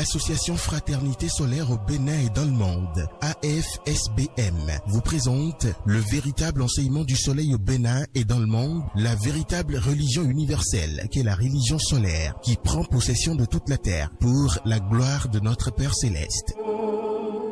L'Association Fraternité Solaire au Bénin et dans le monde, AFSBM, vous présente le véritable enseignement du soleil au Bénin et dans le monde, la véritable religion universelle qui est la religion solaire qui prend possession de toute la terre pour la gloire de notre Père Céleste.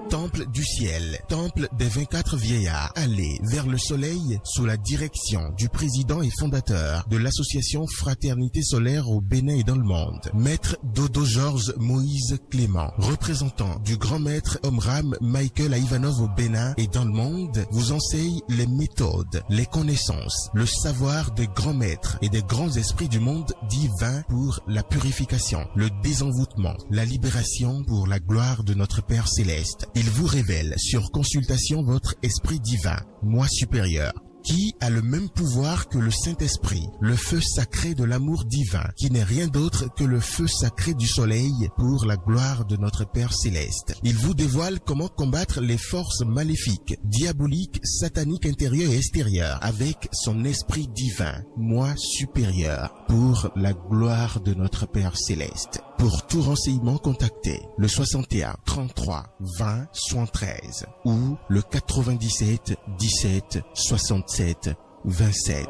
Temple du ciel, temple des 24 vieillards, allez vers le soleil sous la direction du président et fondateur de l'association Fraternité Solaire au Bénin et dans le monde, Maître Dodo Georges Moïse Clément, représentant du grand maître Omram Michael Ivanov au Bénin et dans le monde, vous enseigne les méthodes, les connaissances, le savoir des grands maîtres et des grands esprits du monde divin pour la purification, le désenvoûtement, la libération pour la gloire de notre Père Céleste. Il vous révèle sur consultation votre esprit divin, moi supérieur, qui a le même pouvoir que le Saint-Esprit, le feu sacré de l'amour divin, qui n'est rien d'autre que le feu sacré du soleil pour la gloire de notre Père Céleste. Il vous dévoile comment combattre les forces maléfiques, diaboliques, sataniques intérieures et extérieures avec son esprit divin, moi supérieur, pour la gloire de notre Père Céleste. Pour tout renseignement, contactez le 61 33 20 73 ou le 97 17 67 27.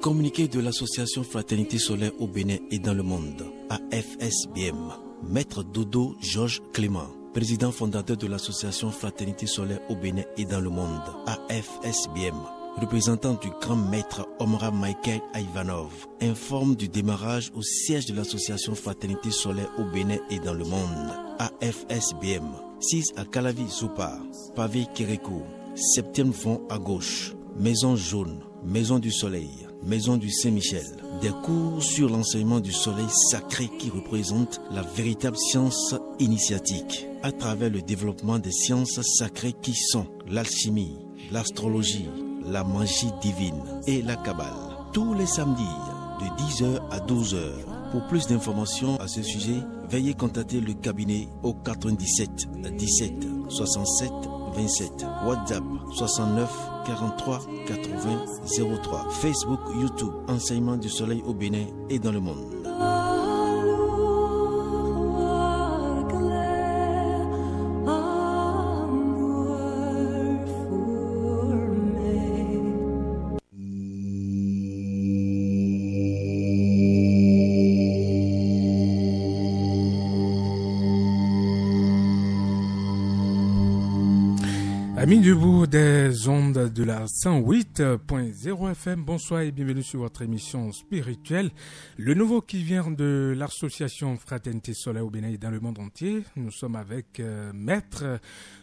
Communiqué de l'association Fraternité Solaire au Bénin et dans le monde, AFSBM. Maître Dodo Georges Clément, président fondateur de l'association Fraternité Solaire au Bénin et dans le monde, AFSBM, représentant du grand maître Omram Michael Ivanov, informe du démarrage au siège de l'association Fraternité Solaire au Bénin et dans le monde, AFSBM, 6 à Calavi Zoupa, Pavé Kérékou, 7e fond à gauche, Maison Jaune, Maison du Soleil, Maison du Saint-Michel. Des cours sur l'enseignement du soleil sacré qui représente la véritable science initiatique à travers le développement des sciences sacrées qui sont l'alchimie, l'astrologie, la magie divine et la kabbale. Tous les samedis de 10h à 12h. Pour plus d'informations à ce sujet, veuillez contacter le cabinet au 97 17 67 27, WhatsApp 69 43 80 03, Facebook, YouTube, enseignement du soleil au Bénin et dans le monde. Amis du bout des ondes de la 108.0 FM, bonsoir et bienvenue sur votre émission spirituelle. Le nouveau qui vient de l'association Fraternité Solaire au Bénin et dans le monde entier. Nous sommes avec Maître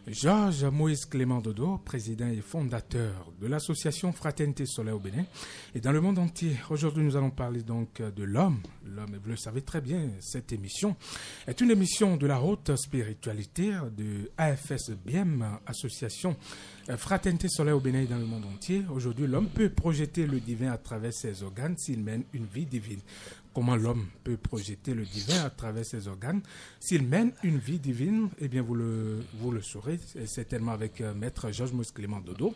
Georges Moïse Clément Dodo, président et fondateur de l'association Fraternité Solaire au Bénin et dans le monde entier. Aujourd'hui, nous allons parler donc de l'homme. L'homme, vous le savez très bien, cette émission est une émission de la haute spiritualité de AFSBM, association Fraternité Solaire au Bénin et dans le monde entier. Aujourd'hui, l'homme peut projeter le divin à travers ses organes s'il mène une vie divine. Comment l'homme peut projeter le divin à travers ses organes s'il mène une vie divine? Eh bien, vous le saurez certainement avec Maître Georges Moïse Clément Dodo.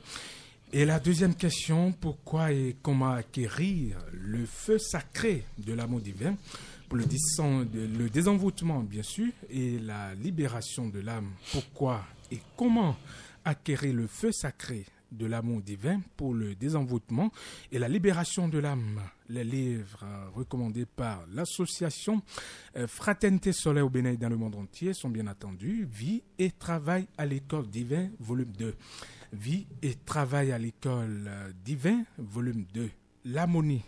Et la deuxième question, pourquoi et comment acquérir le feu sacré de l'amour divin pour le désenvoûtement, bien sûr, et la libération de l'âme? Pourquoi et comment acquérir le feu sacré de l'amour divin pour le désenvoûtement et la libération de l'âme? Les livres recommandés par l'association Fraternité Solaire au Bénin et dans le monde entier sont bien attendus. Vie et travail à l'école divin, volume 2. Vie et travail à l'école divin, volume 2. L'harmonie.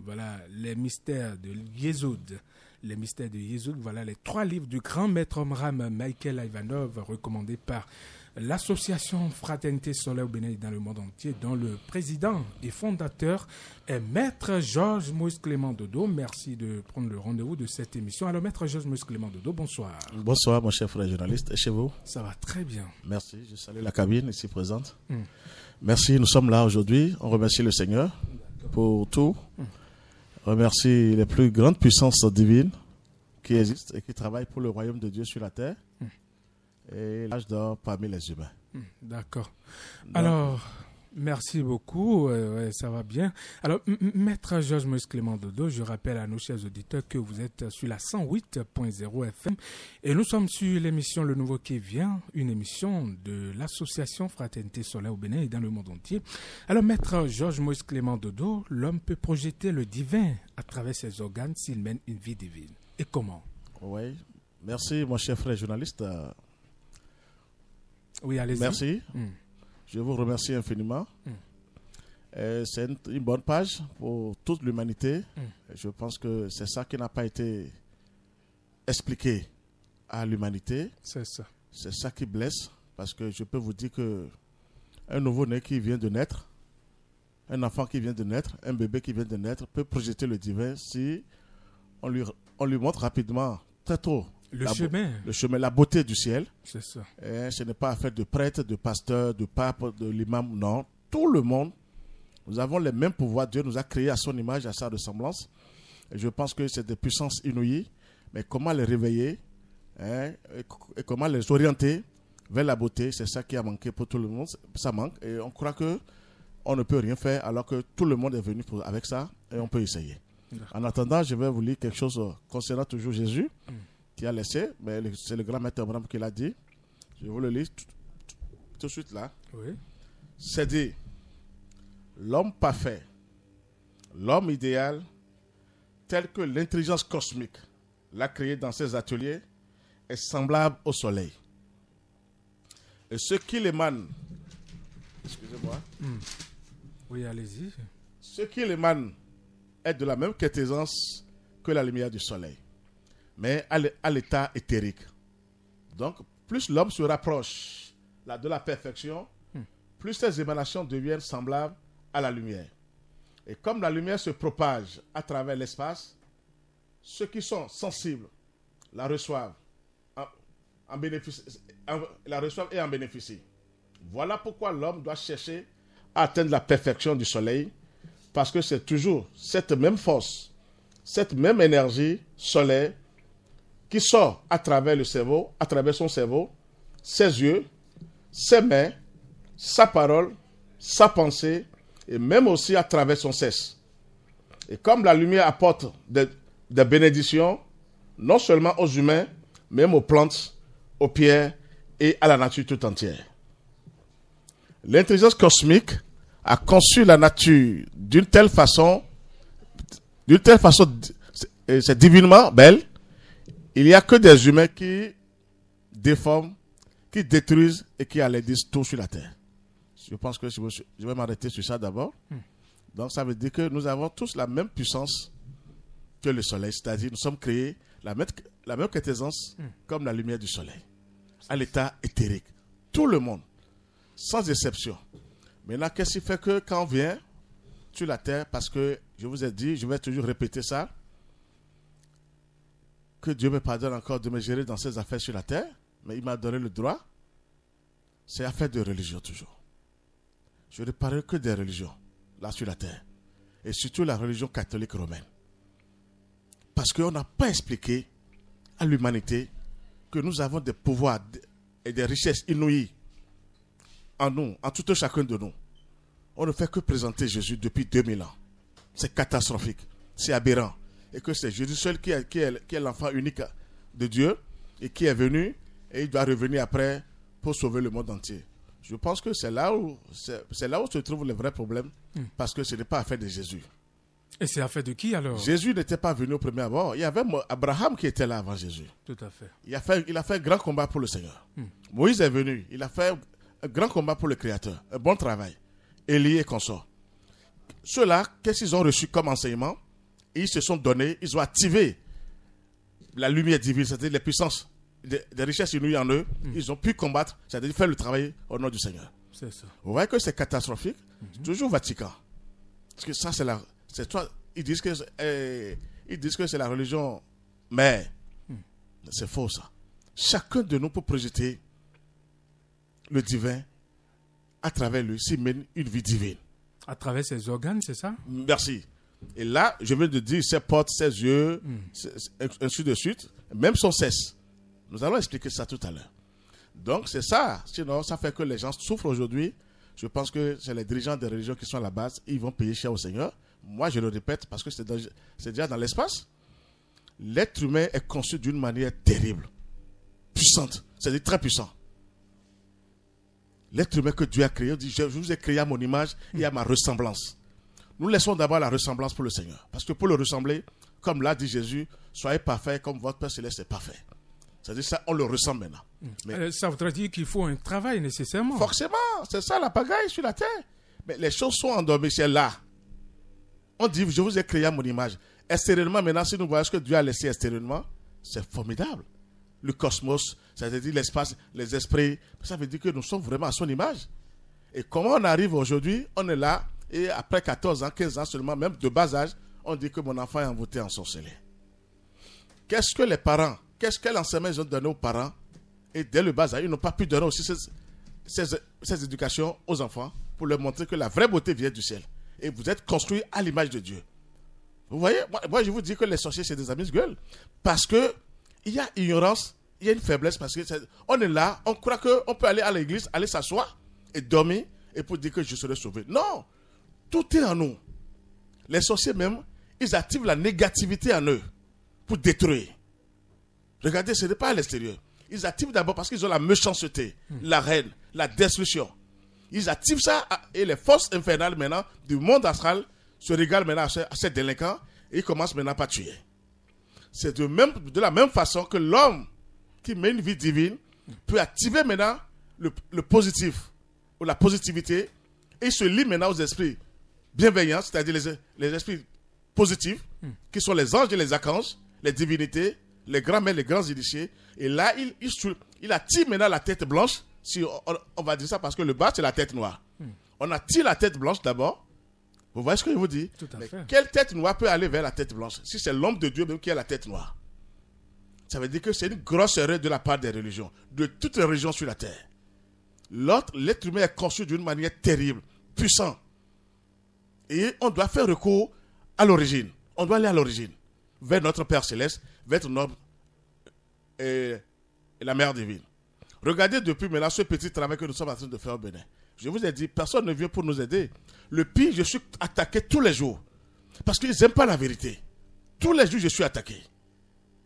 Voilà, les mystères de Yesod. Les mystères de Yesod, voilà les 3 livres du grand maître Omram Michael Ivanov recommandés par l'association Fraternité Solaire au Bénin et dans le monde entier, dont le président et fondateur est Maître Georges Moïse Clément Dodo. Merci de prendre le rendez-vous de cette émission. Alors, Maître Georges Moïse Clément Dodo, bonsoir. Bonsoir, mon cher frère journaliste. Et chez vous? Ça va très bien. Merci. Je salue la cabine ici présente. Merci. Nous sommes là aujourd'hui. On remercie le Seigneur pour tout. On remercie les plus grandes puissances divines qui existent et qui travaillent pour le royaume de Dieu sur la terre. et l'âge d'or parmi les humains. D'accord. Alors, merci beaucoup, ça va bien. Alors, Maître Georges Moïse Clément Dodo, je rappelle à nos chers auditeurs que vous êtes sur la 108.0 FM et nous sommes sur l'émission Le Nouveau qui vient, une émission de l'association Fraternité Solaire au Bénin et dans le monde entier. Alors, Maître Georges Moïse Clément Dodo, l'homme peut projeter le divin à travers ses organes s'il mène une vie divine. Et comment? Oui, merci mon cher frère journaliste. Oui, allez-y. Merci. Je vous remercie infiniment. C'est une bonne page pour toute l'humanité. Je pense que c'est ça qui n'a pas été expliqué à l'humanité. C'est ça. C'est ça qui blesse, parce que je peux vous dire que un nouveau-né qui vient de naître, un enfant qui vient de naître, un bébé qui vient de naître peut projeter le divin si on lui montre rapidement, très tôt, le chemin, la beauté du ciel. C'est ça. Et ce n'est pas affaire de prêtre, de pasteur, de pape, de l'imam, non. Tout le monde, nous avons les mêmes pouvoirs. Dieu nous a créés à son image, à sa ressemblance. Et je pense que c'est des puissances inouïes. Mais comment les réveiller, et comment les orienter vers la beauté, c'est ça qui a manqué pour tout le monde. Ça manque. Et on croit qu'on ne peut rien faire alors que tout le monde est venu avec ça et on peut essayer. En attendant, je vais vous lire quelque chose concernant toujours Jésus, qui a laissé, mais c'est le grand maître Abraham qui l'a dit. Je vous le lis tout de suite là. Oui. C'est dit, l'homme parfait, l'homme idéal, tel que l'intelligence cosmique l'a créé dans ses ateliers, est semblable au soleil. Et ce qui l'émane, excusez-moi. Oui, allez-y. Ce qui l'émane est de la même quintessence que la lumière du soleil, mais à l'état éthérique. Donc, plus l'homme se rapproche de la perfection, plus ses émanations deviennent semblables à la lumière. Et comme la lumière se propage à travers l'espace, ceux qui sont sensibles la reçoivent, et en bénéficient. Voilà pourquoi l'homme doit chercher à atteindre la perfection du soleil, parce que c'est toujours cette même force, cette même énergie solaire qui sort à travers le cerveau, à travers son cerveau, ses yeux, ses mains, sa parole, sa pensée, et même aussi à travers son cesse. Et comme la lumière apporte des bénédictions, non seulement aux humains, mais même aux plantes, aux pierres et à la nature tout entière. L'intelligence cosmique a conçu la nature d'une telle façon, c'est divinement belle. Il n'y a que des humains qui déforment, qui détruisent et qui alédissent tout sur la terre. Je pense que je vais m'arrêter sur ça d'abord. Donc ça veut dire que nous avons tous la même puissance que le soleil, c'est-à-dire nous sommes créés la même quintessence comme la lumière du soleil, à l'état éthérique. Tout le monde, sans exception. Maintenant, qu'est-ce qui fait que quand on vient sur la terre, parce que je vous ai dit, je vais toujours répéter ça, que Dieu me pardonne encore de me gérer dans ses affaires sur la terre, mais il m'a donné le droit, c'est affaire de religion toujours. Je ne parle que des religions, là sur la terre, et surtout la religion catholique romaine. Parce qu'on n'a pas expliqué à l'humanité que nous avons des pouvoirs et des richesses inouïes en nous, en tout un chacun de nous. On ne fait que présenter Jésus depuis 2000 ans. C'est catastrophique, c'est aberrant. Et que c'est Jésus seul qui est l'enfant unique de Dieu et qui est venu et il doit revenir après pour sauver le monde entier. Je pense que c'est là où se trouve le vrai problème, parce que ce n'est pas affaire de Jésus. Et c'est affaire de qui alors? Jésus n'était pas venu au premier abord. Il y avait Abraham qui était là avant Jésus. Tout à fait. Il a fait un grand combat pour le Seigneur. Moïse est venu. Il a fait un grand combat pour le Créateur. Un bon travail. Élie et consort. Ceux-là, qu'est-ce qu'ils ont reçu comme enseignement? Ils se sont donnés, ils ont activé la lumière divine, c'est-à-dire les puissances, des richesses inouïes en eux. Ils ont pu combattre, c'est-à-dire faire le travail au nom du Seigneur. C'est ça. Vous voyez que c'est catastrophique. Toujours Vatican. Parce que ça, ils disent que c'est la religion, mais c'est faux ça. Chacun de nous peut projeter le divin à travers lui, s'il mène une vie divine. À travers ses organes, c'est ça? Merci. Et là, je viens de dire ses portes, ses yeux, ainsi de suite, même son cesse. Nous allons expliquer ça tout à l'heure. Donc c'est ça. Sinon, ça fait que les gens souffrent aujourd'hui. Je pense que c'est les dirigeants des religions qui sont à la base. Ils vont payer cher au Seigneur. Moi, je le répète parce que c'est déjà dans l'espace. L'être humain est conçu d'une manière terrible, puissante, c'est-à-dire très puissant. L'être humain que Dieu a créé, dit, je vous ai créé à mon image et à ma ressemblance. Nous laissons d'abord la ressemblance pour le Seigneur. Parce que pour le ressembler, comme l'a dit Jésus, soyez parfaits comme votre Père Céleste est parfait. C'est-à-dire ça, on le ressemble maintenant. Mais ça voudrait dire qu'il faut un travail nécessairement. Forcément, c'est ça la pagaille sur la terre. Mais les choses sont endormies, c'est là. On dit, je vous ai créé à mon image. Extérieurement, maintenant, si nous voyons ce que Dieu a laissé extérieurement, c'est formidable. Le cosmos, c'est-à-dire l'espace, les esprits, ça veut dire que nous sommes vraiment à son image. Et comment on arrive aujourd'hui, on est là, et après 14 ans, 15 ans seulement, même de bas âge, on dit que mon enfant est envoûté, ensorcelé. Qu'est-ce que les parents, quel enseignement ils ont donné aux parents? Et dès le bas âge, ils n'ont pas pu donner aussi ces éducations aux enfants pour leur montrer que la vraie beauté vient du ciel. Et vous êtes construits à l'image de Dieu. Vous voyez, moi je vous dis que les sorciers c'est des amuse-gueules. Parce que il y a ignorance, il y a une faiblesse. Parce que on est là, on croit qu'on peut aller à l'église, aller s'asseoir et dormir et pour dire que je serai sauvé. Non, tout est en nous. Les sorciers même, ils activent la négativité en eux pour détruire. Regardez, ce n'est pas à l'extérieur. Ils activent d'abord parce qu'ils ont la méchanceté, la haine, la destruction. Ils activent ça et les forces infernales maintenant du monde astral se régalent maintenant à ces délinquants et ils commencent maintenant à tuer. C'est de la même façon que l'homme qui mène une vie divine peut activer maintenant le positif ou la positivité et se lie maintenant aux esprits bienveillants, c'est-à-dire les esprits positifs qui sont les anges et les archanges, les divinités, les grands maîtres, les grands initiés. Et là, il attire maintenant la tête blanche. Si on va dire ça parce que le bas, c'est la tête noire. On attire la tête blanche d'abord. Vous voyez ce que je vous dis? Tout à fait. Quelle tête noire peut aller vers la tête blanche? Si c'est l'homme de Dieu même qui a la tête noire. Ça veut dire que c'est une grosse erreur de la part des religions. De toutes les religions sur la terre. L'être humain est conçu d'une manière terrible, puissant. Et on doit faire recours à l'origine. On doit aller à l'origine. Vers notre Père Céleste, vers notre et la Mère Divine. Regardez depuis maintenant ce petit travail que nous sommes en train de faire au Bénin. Je vous ai dit, personne ne vient pour nous aider. Le pire, je suis attaqué tous les jours. Parce qu'ils n'aiment pas la vérité. Tous les jours, je suis attaqué.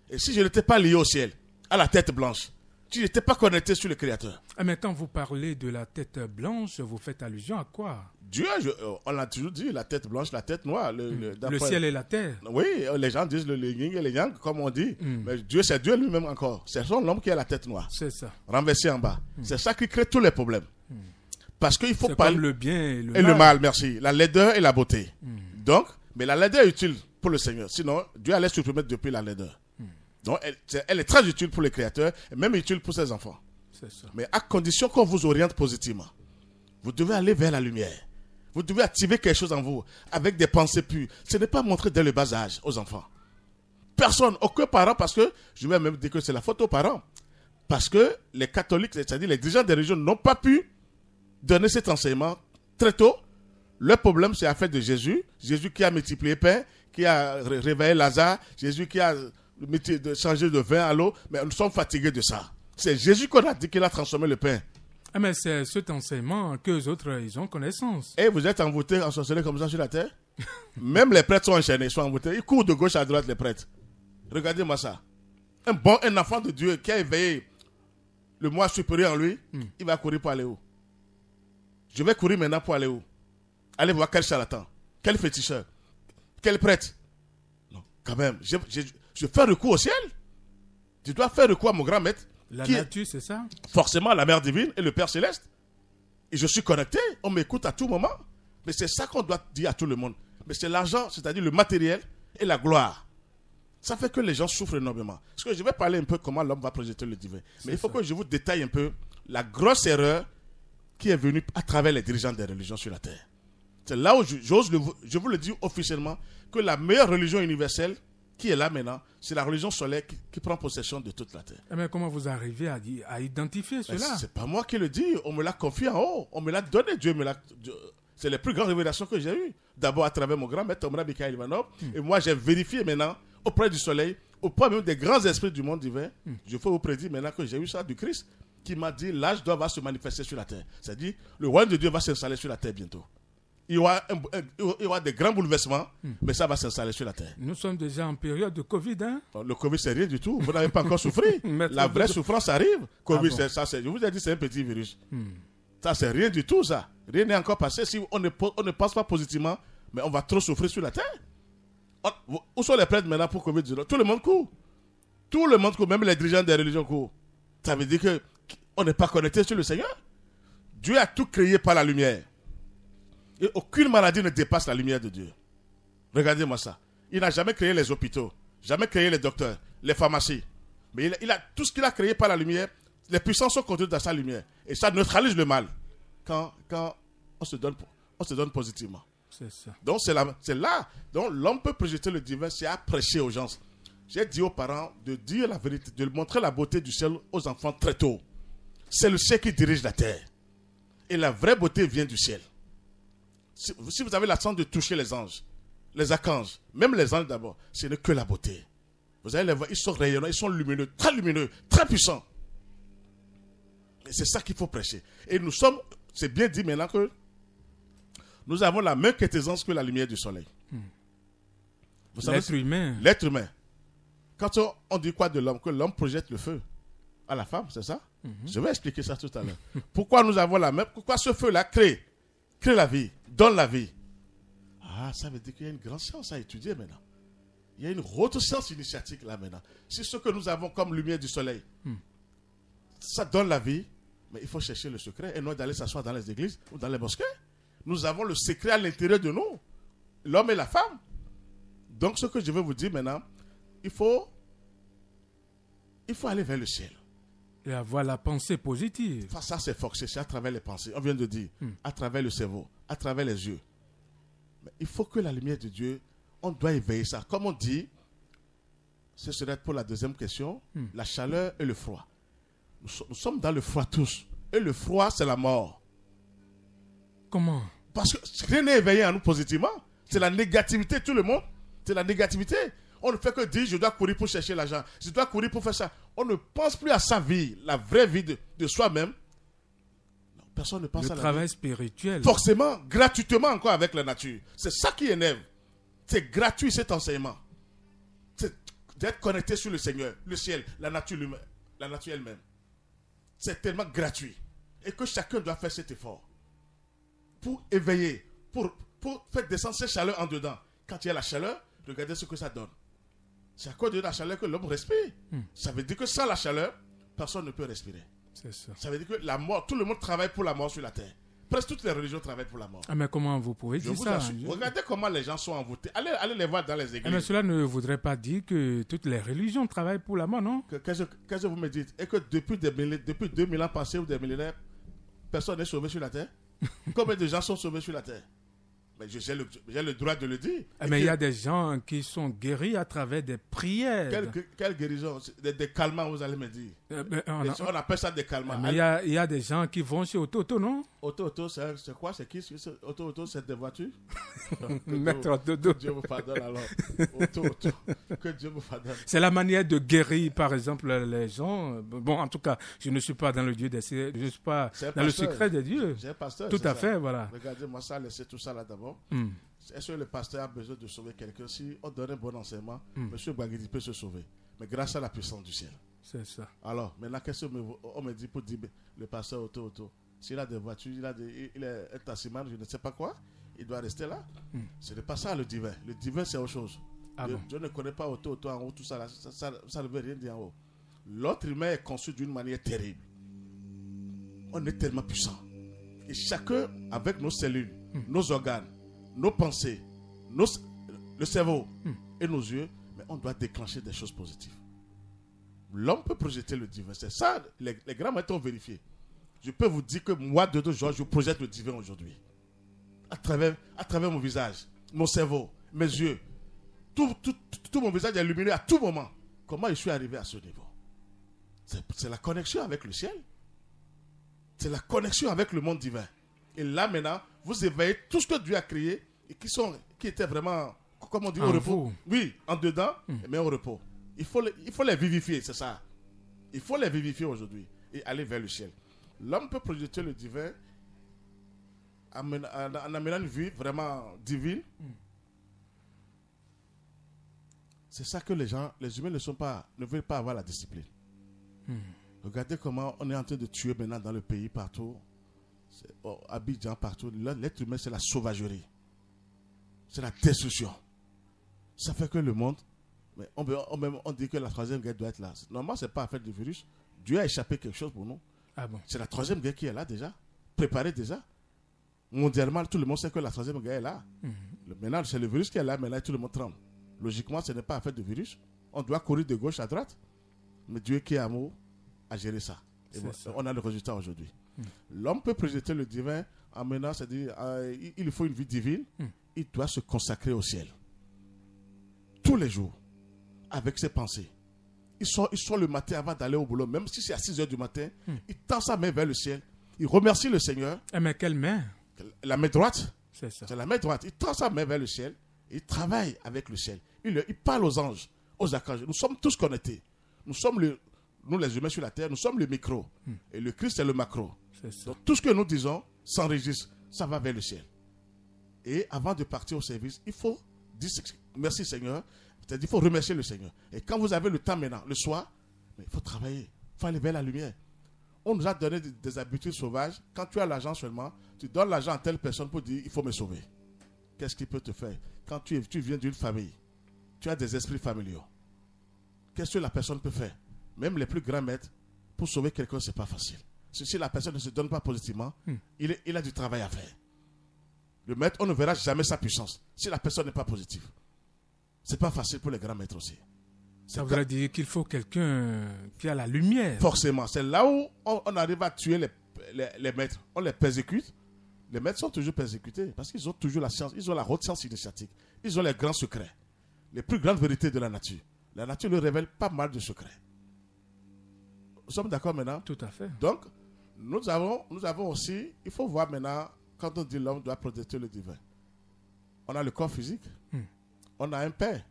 Et si je n'étais pas lié au ciel, à la tête blanche, si je n'étais pas connecté sur le Créateur. Mais quand vous parlez de la tête blanche, vous faites allusion à quoi? Dieu, on l'a toujours dit, la tête blanche, la tête noire. Le ciel et la terre. Oui, les gens disent le yin et le yang, comme on dit. Mais Dieu, c'est Dieu lui-même encore. C'est l'homme qui a la tête noire. C'est ça. Renversé en bas. C'est ça qui crée tous les problèmes. Parce qu'il faut pas. Comme le bien et le mal. Et le mal, merci. La laideur et la beauté. Donc, mais la laideur est utile pour le Seigneur. Sinon, Dieu allait supprimer depuis la laideur. Donc, elle est très utile pour les créateurs et même utile pour ses enfants. C'est ça. Mais à condition qu'on vous oriente positivement. Vous devez aller vers la lumière. Vous devez activer quelque chose en vous avec des pensées pures. Ce n'est pas montré dès le bas âge aux enfants. Personne, aucun parent, parce que je vais même dire que c'est la faute aux parents. Parce que les catholiques, c'est-à-dire les dirigeants des religions, n'ont pas pu donner cet enseignement très tôt. Le problème, c'est l'affaire de Jésus. Jésus qui a multiplié le pain, qui a réveillé Lazare, Jésus qui a changé de vin à l'eau. Mais nous sommes fatigués de ça. C'est Jésus qu'on a dit qu'il a transformé le pain. Mais c'est cet enseignement qu'eux autres, ils ont connaissance. Et vous êtes envoûtés, ensorcelés comme ça sur la terre? Même les prêtres sont enchaînés, ils sont envoûtés. Ils courent de gauche à droite, les prêtres. Regardez-moi ça. Un enfant de Dieu qui a éveillé le moi supérieur en lui, il va courir pour aller où? Je vais courir maintenant pour aller où? Aller voir quel charlatan, quel féticheur, quel prêtre. Non, quand même, je fais recours au ciel. Je dois faire recours à mon grand maître. La nature, c'est ça? Forcément, la Mère Divine et le Père Céleste. Et je suis connecté, on m'écoute à tout moment. Mais c'est ça qu'on doit dire à tout le monde. Mais c'est l'argent, c'est-à-dire le matériel et la gloire. Ça fait que les gens souffrent énormément. Parce que je vais parler un peu comment l'homme va projeter le divin. Mais il faut que je vous détaille un peu la grosse erreur qui est venue à travers les dirigeants des religions sur la terre. C'est là où je vous le dis officiellement, que la meilleure religion universelle qui est là maintenant, c'est la religion solaire qui prend possession de toute la terre. Mais comment vous arrivez à identifier cela? C'est pas moi qui le dis, on me l'a confié en haut, on me l'a donné, c'est les plus grandes révélations que j'ai eues. D'abord à travers mon grand maître, Omra Mikhail Ivanov, et moi j'ai vérifié maintenant, auprès du soleil, auprès même des grands esprits du monde divin, je peux vous prédire maintenant que j'ai eu ça du Christ. qui m'a dit l'âge d'or va se manifester sur la terre. C'est-à-dire, le royaume de Dieu va s'installer sur la terre bientôt. Il y aura des grands bouleversements, mais ça va s'installer sur la terre. Nous sommes déjà en période de Covid, hein? Le Covid, c'est rien du tout. Vous n'avez pas encore souffert. La vraie souffrance arrive. Covid, bon. Je vous ai dit, c'est un petit virus. Ça, c'est rien du tout, ça. Rien n'est encore passé. Si on ne pense pas positivement, mais on va trop souffrir sur la terre. Où sont les prêtres maintenant pour Covid-19? Tout le monde court. Tout le monde court, même les dirigeants des religions courent. Ça veut dire qu'on n'est pas connecté sur le Seigneur. Dieu a tout créé par la lumière. Et aucune maladie ne dépasse la lumière de Dieu. Regardez-moi ça. Il n'a jamais créé les hôpitaux, jamais créé les docteurs, les pharmacies. Mais il a tout ce qu'il a créé par la lumière. Les puissances sont contenues dans sa lumière. Et ça neutralise le mal quand on se donne positivement. C'est ça. Donc c'est là. Donc l'homme peut projeter le divin, c'est à prêcher aux gens. J'ai dit aux parents de dire la vérité, de montrer la beauté du ciel aux enfants très tôt. C'est le ciel qui dirige la terre. Et la vraie beauté vient du ciel. Si vous avez la chance de toucher les anges, les archanges, même les anges d'abord, ce n'est que la beauté. Vous allez les voir, ils sont rayonnants, ils sont lumineux, très puissants. Et c'est ça qu'il faut prêcher. Et nous sommes, c'est bien dit maintenant que nous avons la même quintessence que la lumière du soleil. Vous savez, l'être humain. L'être humain. Quand on dit quoi de l'homme? Que l'homme projette le feu à la femme, c'est ça? Je vais expliquer ça tout à l'heure. Pourquoi nous avons la même? Pourquoi ce feu-là crée la vie, donne la vie? Ah, ça veut dire qu'il y a une grande science à étudier maintenant. Il y a une haute science initiatique là maintenant. C'est ce que nous avons comme lumière du soleil. Ça donne la vie, mais il faut chercher le secret et non d'aller s'asseoir dans les églises ou dans les mosquées. Nous avons le secret à l'intérieur de nous, l'homme et la femme. Donc ce que je veux vous dire maintenant, il faut aller vers le ciel. Et avoir la pensée positive. Ça, c'est forcé, c'est à travers les pensées. On vient de dire, à travers le cerveau, à travers les yeux. Mais il faut que la lumière de Dieu, on doit éveiller ça. Comme on dit, ce serait pour la deuxième question, la chaleur et le froid. Nous sommes dans le froid tous. Et le froid, c'est la mort. Comment? Parce que rien n'est éveillé en nous positivement. C'est la négativité, tout le monde. C'est la négativité. On ne fait que dire, je dois courir pour chercher l'argent. Je dois courir pour faire ça. On ne pense plus à sa vie, la vraie vie de soi-même. Non, personne ne pense à la vie. Le travail spirituel. Forcément, gratuitement encore avec la nature. C'est ça qui énerve. C'est gratuit cet enseignement. C'est d'être connecté sur le Seigneur, le ciel, la nature elle-même. C'est tellement gratuit. Et que chacun doit faire cet effort. Pour éveiller, pour faire descendre cette chaleur en dedans. Quand il y a la chaleur, regardez ce que ça donne. C'est à cause de la chaleur que l'homme respire. Ça veut dire que sans la chaleur, personne ne peut respirer. C'est ça. Ça veut dire que la mort, tout le monde travaille pour la mort sur la terre. Presque toutes les religions travaillent pour la mort. Ah, mais comment vous pouvez dire ça? Regardez comment les gens sont envoûtés. Allez les voir dans les églises. Mais cela ne voudrait pas dire que toutes les religions travaillent pour la mort, non? Qu'est-ce que vous me dites? Et que depuis 2000 ans passés ou des millénaires, personne n'est sauvé sur la terre? Combien de gens sont sauvés sur la terre? Mais j'ai le droit de le dire. Mais il y a des gens qui sont guéris à travers des prières. Quelle guérison? Des calmants, vous allez me dire. On appelle ça des calmants. Mais il y a des gens qui vont chez Auto, non? Auto, c'est quoi? C'est qui? Auto, c'est des voitures? Maître Dodo. Que Dieu vous pardonne alors. Auto. Que Dieu vous pardonne. C'est la manière de guérir, par exemple, les gens. Bon, en tout cas, je ne suis pas dans le Dieu des cieux. Je ne suis pas dans le secret de Dieu. J'ai un pasteur. Tout à fait, voilà. Regardez-moi ça, laissez tout ça là d'abord. Est-ce que le pasteur a besoin de sauver quelqu'un? Si on donne un bon enseignement, M. Baguidi peut se sauver. Mais grâce à la puissance du ciel. C'est ça. Alors, maintenant, qu'est-ce qu'on me dit pour dire le pasteur Auto? S'il a des voitures, il est un taximan, je ne sais pas quoi, il doit rester là. Ce n'est pas ça le divin. Le divin, c'est autre chose. Dieu ne connaît pas Auto en haut, tout ça là. Ça ne veut rien dire en haut. L'autre humain est conçu d'une manière terrible. On est tellement puissant. Et chacun, avec nos cellules, nos organes, nos pensées, le cerveau et nos yeux, mais on doit déclencher des choses positives. L'homme peut projeter le divin. C'est ça, les grands maîtres ont vérifié. Je peux vous dire que moi, Dodo Georges, je projette le divin aujourd'hui. À travers mon visage, mon cerveau, mes yeux. Tout mon visage est lumineux à tout moment. Comment je suis arrivé à ce niveau? C'est la connexion avec le ciel. C'est la connexion avec le monde divin. Et là, maintenant, vous éveillez tout ce que Dieu a créé et qui étaient vraiment, comme on dit, au repos. Oui, en dedans, mais au repos. Il faut les vivifier, c'est ça. Il faut les vivifier aujourd'hui. et aller vers le ciel. L'homme peut projeter le divin en amenant une vie vraiment divine. C'est ça que les humains ne veulent pas avoir la discipline. Regardez comment on est en train de tuer maintenant dans le pays partout. Abidjan, partout. L'être humain, c'est la sauvagerie. C'est la destruction. Ça fait que le monde, mais on dit que la troisième guerre doit être là. Normalement, ce n'est pas affaire de virus. Dieu a échappé quelque chose pour nous. Ah bon? C'est la troisième guerre qui est là déjà. Préparée déjà. Mondialement, tout le monde sait que la troisième guerre est là. Maintenant, c'est le virus qui est là. Maintenant, tout le monde tremble. Logiquement, ce n'est pas affaire de virus. On doit courir de gauche à droite. Mais Dieu qui est amour a géré ça. Et on a le résultat aujourd'hui. L'homme peut projeter le divin en menant, c'est-à-dire il faut une vie divine. Il doit se consacrer au ciel. Tous les jours. Avec ses pensées. Il sort le matin avant d'aller au boulot. Même si c'est à 6 h du matin, il tend sa main vers le ciel. Il remercie le Seigneur. Mais quelle main? La main droite. C'est ça. C'est la main droite. Il tend sa main vers le ciel. Il travaille avec le ciel. Il parle aux anges, aux archanges. Nous sommes tous connectés. Nous les humains sur la terre, nous sommes le micro. Et le Christ est le macro. Donc tout ce que nous disons s'enregistre. Ça va vers le ciel. Et avant de partir au service, il faut dire merci Seigneur. C'est-à-dire il faut remercier le Seigneur. Et quand vous avez le temps maintenant, le soir, il faut travailler. Il faut aller vers la lumière. On nous a donné des habitudes sauvages. Quand tu as l'argent seulement, tu donnes l'argent à telle personne pour dire il faut me sauver. Qu'est-ce qu'il peut te faire? Quand tu viens d'une famille, tu as des esprits familiaux. Qu'est-ce que la personne peut faire? Même les plus grands maîtres, pour sauver quelqu'un, ce n'est pas facile. Si la personne ne se donne pas positivement, il a du travail à faire. Le maître, on ne verra jamais sa puissance si la personne n'est pas positive. Ce n'est pas facile pour les grands maîtres aussi. Ça voudrait dire qu'il faut quelqu'un qui a la lumière. Forcément. C'est là où on arrive à tuer les maîtres. On les persécute. Les maîtres sont toujours persécutés parce qu'ils ont toujours la science. Ils ont la haute science initiatique. Ils ont les grands secrets. Les plus grandes vérités de la nature. La nature leur révèle pas mal de secrets. Nous sommes d'accord maintenant? Tout à fait. Donc, nous avons aussi, il faut voir maintenant, quand on dit l'homme doit protéger le divin. On a le corps physique. On a un père.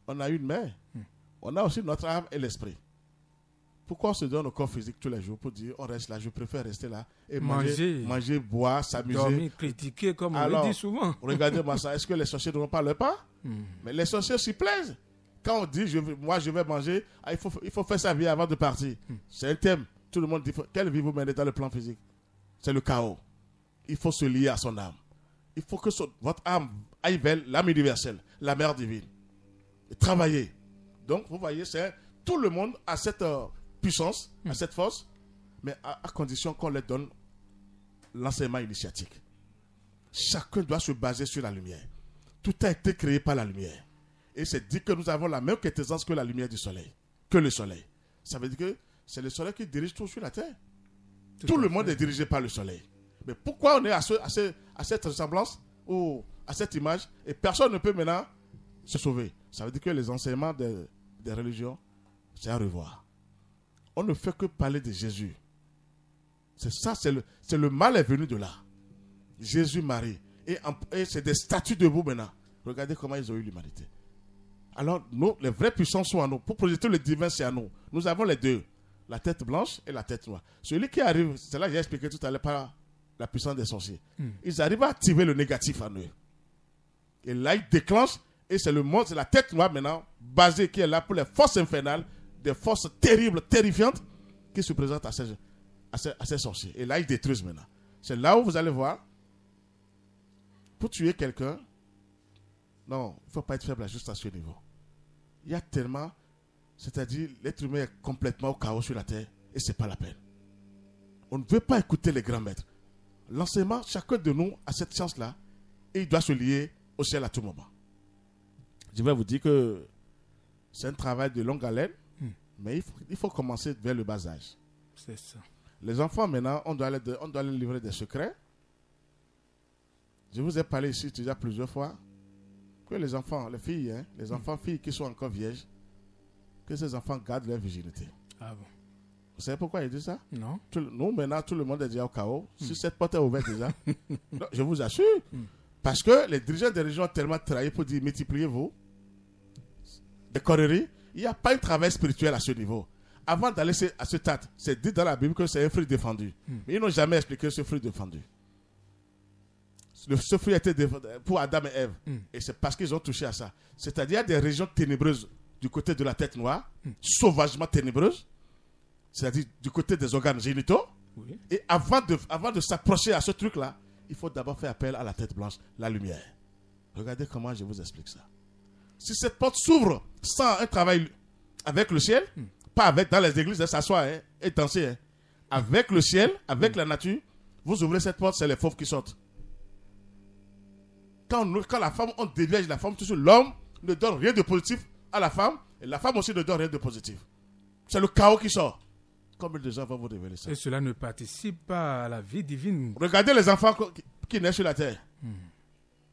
On a une mère. On a aussi notre âme et l'esprit. Pourquoi on se donne au corps physique tous les jours pour dire on reste là, je préfère rester là et manger, boire, s'amuser. Dormir, critiquer comme on le dit souvent. Regardez-moi ça, est-ce que les sorciers ne parlent pas? Mais les sorciers s'y plaisent. Quand on dit je vais manger, il faut faire sa vie avant de partir. C'est un thème. Tout le monde dit quelle vie vous menez dans le plan physique? C'est le chaos. Il faut se lier à son âme. Il faut que votre âme aille vers l'âme universelle, la mère divine. Et travailler. Donc, vous voyez, tout le monde a cette puissance, a cette force, mais à condition qu'on leur donne l'enseignement initiatique. Chacun doit se baser sur la lumière. Tout a été créé par la lumière. Et c'est dit que nous avons la même quintessence que la lumière du soleil, que le soleil. Ça veut dire que c'est le soleil qui dirige tout sur la terre. Tout le monde est dirigé par le soleil. Mais pourquoi on est à cette ressemblance ou à cette image et personne ne peut maintenant se sauver? Ça veut dire que les enseignements des religions, c'est à revoir. On ne fait que parler de Jésus. C'est ça, c'est le mal est venu de là. Jésus, Marie. Et c'est des statues debout maintenant. Regardez comment ils ont eu l'humanité. Alors, nous, les vraies puissances sont à nous. Pour projeter le divin, c'est à nous. Nous avons les deux. La tête blanche et la tête noire. Celui qui arrive, c'est là que j'ai expliqué tout à l'heure par la puissance des sorciers. Ils arrivent à activer le négatif en eux. Et là, ils déclenchent. Et c'est le monde, c'est la tête noire maintenant, basée qui est là pour les forces infernales, des forces terribles, terrifiantes, qui se présentent à ces sorciers. Et là, ils détruisent maintenant. C'est là où vous allez voir, pour tuer quelqu'un, non, il ne faut pas être faible juste à ce niveau. Il y a tellement, c'est-à-dire, l'être humain est complètement au chaos sur la terre, et ce n'est pas la peine. On ne veut pas écouter les grands maîtres. L'enseignement, chacun de nous a cette chance-là, et il doit se lier au ciel à tout moment. Je vais vous dire que c'est un travail de longue haleine, mais il faut commencer vers le bas âge. C'est ça. Les enfants, maintenant, on doit leur livrer des secrets. Je vous ai parlé ici déjà plusieurs fois que les enfants, les filles, les enfants filles qui sont encore vierges, que ces enfants gardent leur virginité. Ah bon? Vous savez pourquoi il dit ça? Non. Nous, maintenant, tout le monde est déjà au chaos. Si cette porte est ouverte déjà, non, je vous assure. Parce que les dirigeants des régions ont tellement travaillé pour dire multipliez-vous. Des conneries. Il n'y a pas un travail spirituel à ce niveau. avant d'aller à ce stade, c'est dit dans la Bible que c'est un fruit défendu. Mais ils n'ont jamais expliqué ce fruit défendu. Ce fruit était défendu pour Adam et Ève. Et c'est parce qu'ils ont touché à ça. C'est-à-dire, il y a des régions ténébreuses du côté de la tête noire, sauvagement ténébreuses, c'est-à-dire du côté des organes génitaux. Oui. Et avant de s'approcher à ce truc-là, il faut d'abord faire appel à la tête blanche, la lumière. Regardez comment je vous explique ça. Si cette porte s'ouvre sans un travail avec le ciel, pas avec dans les églises de s'asseoir et danser, avec le ciel, avec la nature, vous ouvrez cette porte, c'est les fauves qui sortent. Quand la femme, on dévierge la femme, toujours l'homme ne donne rien de positif à la femme, et la femme aussi ne donne rien de positif. C'est le chaos qui sort. Combien de gens vont vous révéler ça? Et cela ne participe pas à la vie divine. Regardez les enfants qui naissent sur la terre.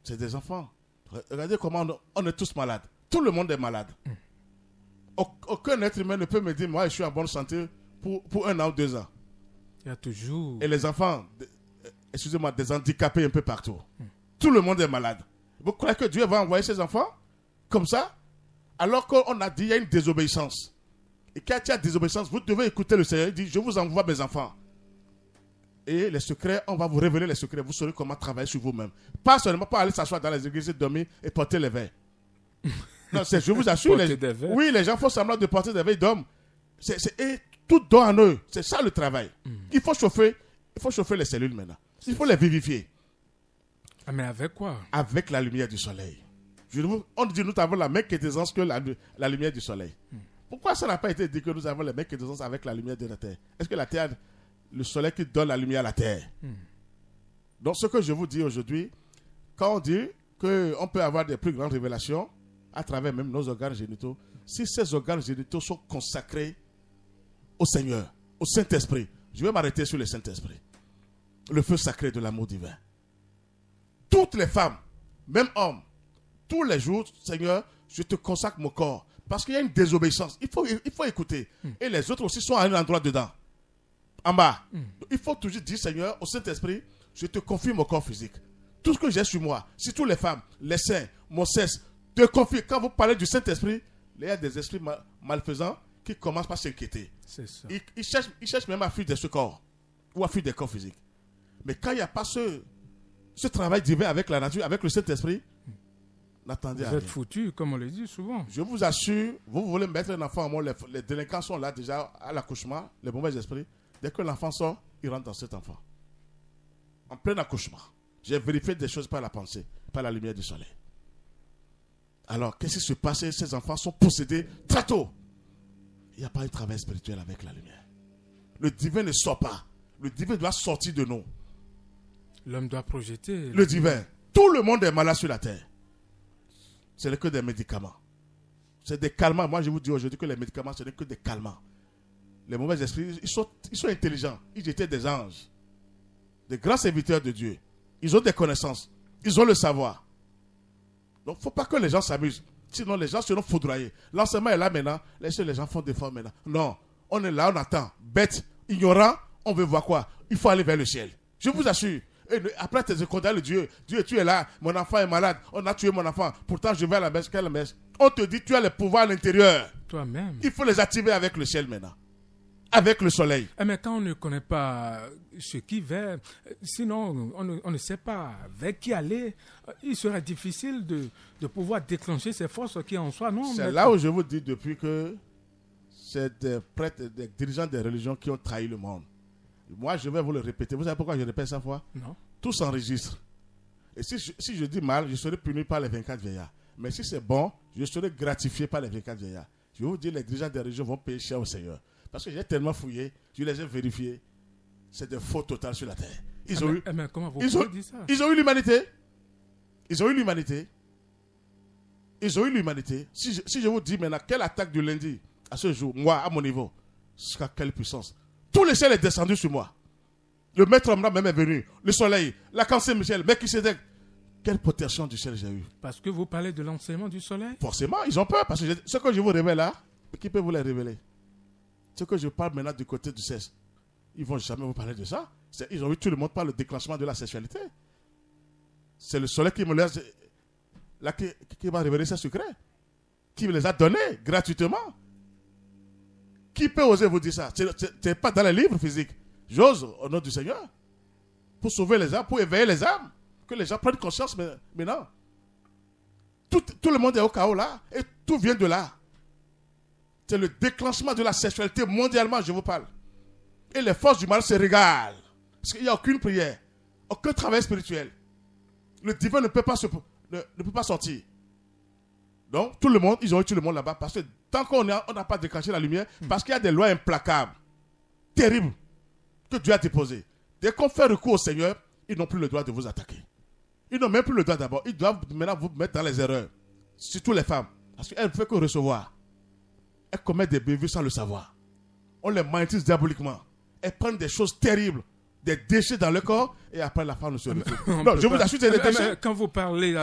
C'est des enfants. Regardez comment on est tous malades. Tout le monde est malade. Aucun être humain ne peut me dire, moi je suis en bonne santé pour 1 an ou 2 ans. Il y a toujours... Et les enfants, excusez-moi, des handicapés un peu partout. Tout le monde est malade. Vous croyez que Dieu va envoyer ses enfants comme ça? Alors qu'on a dit, il y a une désobéissance. Et quand il y a désobéissance, vous devez écouter le Seigneur. Il dit, je vous envoie mes enfants. Et les secrets, on va vous révéler les secrets. Vous saurez comment travailler sur vous-même. Pas seulement pas aller s'asseoir dans les églises, dormir et porter les veils. Non, je vous assure. Oui, les gens font semblant de porter des veils d'hommes. Et tout doit en eux. C'est ça le travail. Il faut chauffer les cellules maintenant. Il faut les vivifier. Ah, mais avec quoi? Avec la lumière du soleil. On dit nous avons la même quintessence que la lumière du soleil. Pourquoi ça n'a pas été dit que nous avons la même quintessence avec la lumière de la terre? Est-ce que la terre, le soleil qui donne la lumière à la terre? Donc ce que je vous dis aujourd'hui, quand on dit qu'on peut avoir des plus grandes révélations à travers même nos organes génitaux, si ces organes génitaux sont consacrés au Seigneur, au Saint-Esprit, je vais m'arrêter sur le Saint-Esprit, le feu sacré de l'amour divin. Toutes les femmes, même hommes, tous les jours, Seigneur, je te consacre mon corps. Parce qu'il y a une désobéissance. Il faut écouter. Et les autres aussi sont à un endroit dedans. En bas. Il faut toujours dire, Seigneur, au Saint-Esprit, je te confie mon corps physique. Tout ce que j'ai sur moi, surtout les femmes, les seins, mon sexe, te confie. Quand vous parlez du Saint-Esprit, il y a des esprits malfaisants qui commencent par s'inquiéter. C'est ça. Ils cherchent même à fuir de ce corps. Ou à fuir des corps physiques. Mais quand il n'y a pas ce travail divin avec la nature, avec le Saint-Esprit, n'attendez à rien. Vous êtes foutus, comme on le dit souvent. Je vous assure, vous voulez mettre un enfant au monde, les délinquants sont là déjà à l'accouchement, les mauvais esprits. Dès que l'enfant sort, il rentre dans cet enfant. En plein accouchement. J'ai vérifié des choses par la pensée, par la lumière du soleil. Alors, qu'est-ce qui se passe? Ces enfants sont possédés très tôt. Il n'y a pas un travail spirituel avec la lumière. Le divin ne sort pas. Le divin doit sortir de nous. L'homme doit projeter. Le divin. Tout le monde est malade sur la terre. Ce n'est que des médicaments. C'est des calmants. Moi, je vous dis aujourd'hui que les médicaments, ce n'est que des calmants. Les mauvais esprits, ils sont intelligents. Ils étaient des anges. Des grands serviteurs de Dieu. Ils ont des connaissances. Ils ont le savoir. Donc, il ne faut pas que les gens s'amusent. Sinon, les gens seront foudroyés. L'enseignement est là maintenant. Les gens font des formes maintenant. Non. On est là, on attend. Bête, ignorant, on veut voir quoi? Il faut aller vers le ciel. Je vous assure. Et après, tu es condamné Dieu. Dieu, tu es là. Mon enfant est malade. On a tué mon enfant. Pourtant, je vais à la messe. Quelle messe? On te dit, tu as le pouvoir à l'intérieur. Toi-même. Il faut les activer avec le ciel maintenant. Avec le soleil. Mais quand on ne connaît pas ce qui va, sinon on ne sait pas vers qui aller, il sera difficile de pouvoir déclencher ces forces qui en soi, non? C'est là où je vous dis depuis que c'est des prêtres, des dirigeants des religions qui ont trahi le monde. Moi, je vais vous le répéter. Vous savez pourquoi je répète ça fois? Non. Tout s'enregistre. Et si je dis mal, je serai puni par les 24 vieillards. Mais si c'est bon, je serai gratifié par les 24 vieillards. Je vais vous dire, les dirigeants des religions vont payer cher au Seigneur. Parce que j'ai tellement fouillé, je les ai vérifiés. C'est de faux total sur la terre. Comment vous pouvez dire ça? Ils ont eu l'humanité. Ils ont eu l'humanité. Ils ont eu l'humanité. Si je vous dis maintenant, quelle attaque du lundi à ce jour, moi, à mon niveau, jusqu'à quelle puissance? Tout le ciel est descendu sur moi. Le maître Amra même est venu. Le soleil, la cancer Michel, Melchisedec. Quelle protection du ciel j'ai eu? Parce que vous parlez de l'enseignement du soleil? Forcément, ils ont peur. Parce que ce que je vous révèle là, qui peut vous les révéler? Ce que je parle maintenant du côté du sexe, ils ne vont jamais vous parler de ça. Ils ont eu tout le monde par le déclenchement de la sexualité. C'est le soleil qui me laisse, là, qui m'a révélé ses secrets, qui me les a donnés gratuitement. Qui peut oser vous dire ça? Ce n'est pas dans les livres physiques. J'ose, au nom du Seigneur, pour sauver les âmes, pour éveiller les âmes, que les gens prennent conscience maintenant. Tout le monde est au chaos là, et tout vient de là. C'est le déclenchement de la sexualité mondialement, je vous parle. Et les forces du mal se régalent. Parce qu'il n'y a aucune prière, aucun travail spirituel. Le divin ne peut pas sortir. Donc, tout le monde, ils ont eu tout le monde là-bas. Parce que tant qu'on n'a pas déclenché la lumière, parce qu'il y a des lois implacables, terribles, que Dieu a déposées. Dès qu'on fait recours au Seigneur, ils n'ont plus le droit de vous attaquer. Ils n'ont même plus le droit d'abord. Ils doivent maintenant vous mettre dans les erreurs. Surtout les femmes. Parce qu'elles ne font que recevoir. Elles commettent des bévues sans le savoir. On les magnétise diaboliquement. Elles prennent des choses terribles, des déchets dans le corps, et après la femme ne se retrouve. Non, je vous assure, c'est des déchets. Quand vous parlez,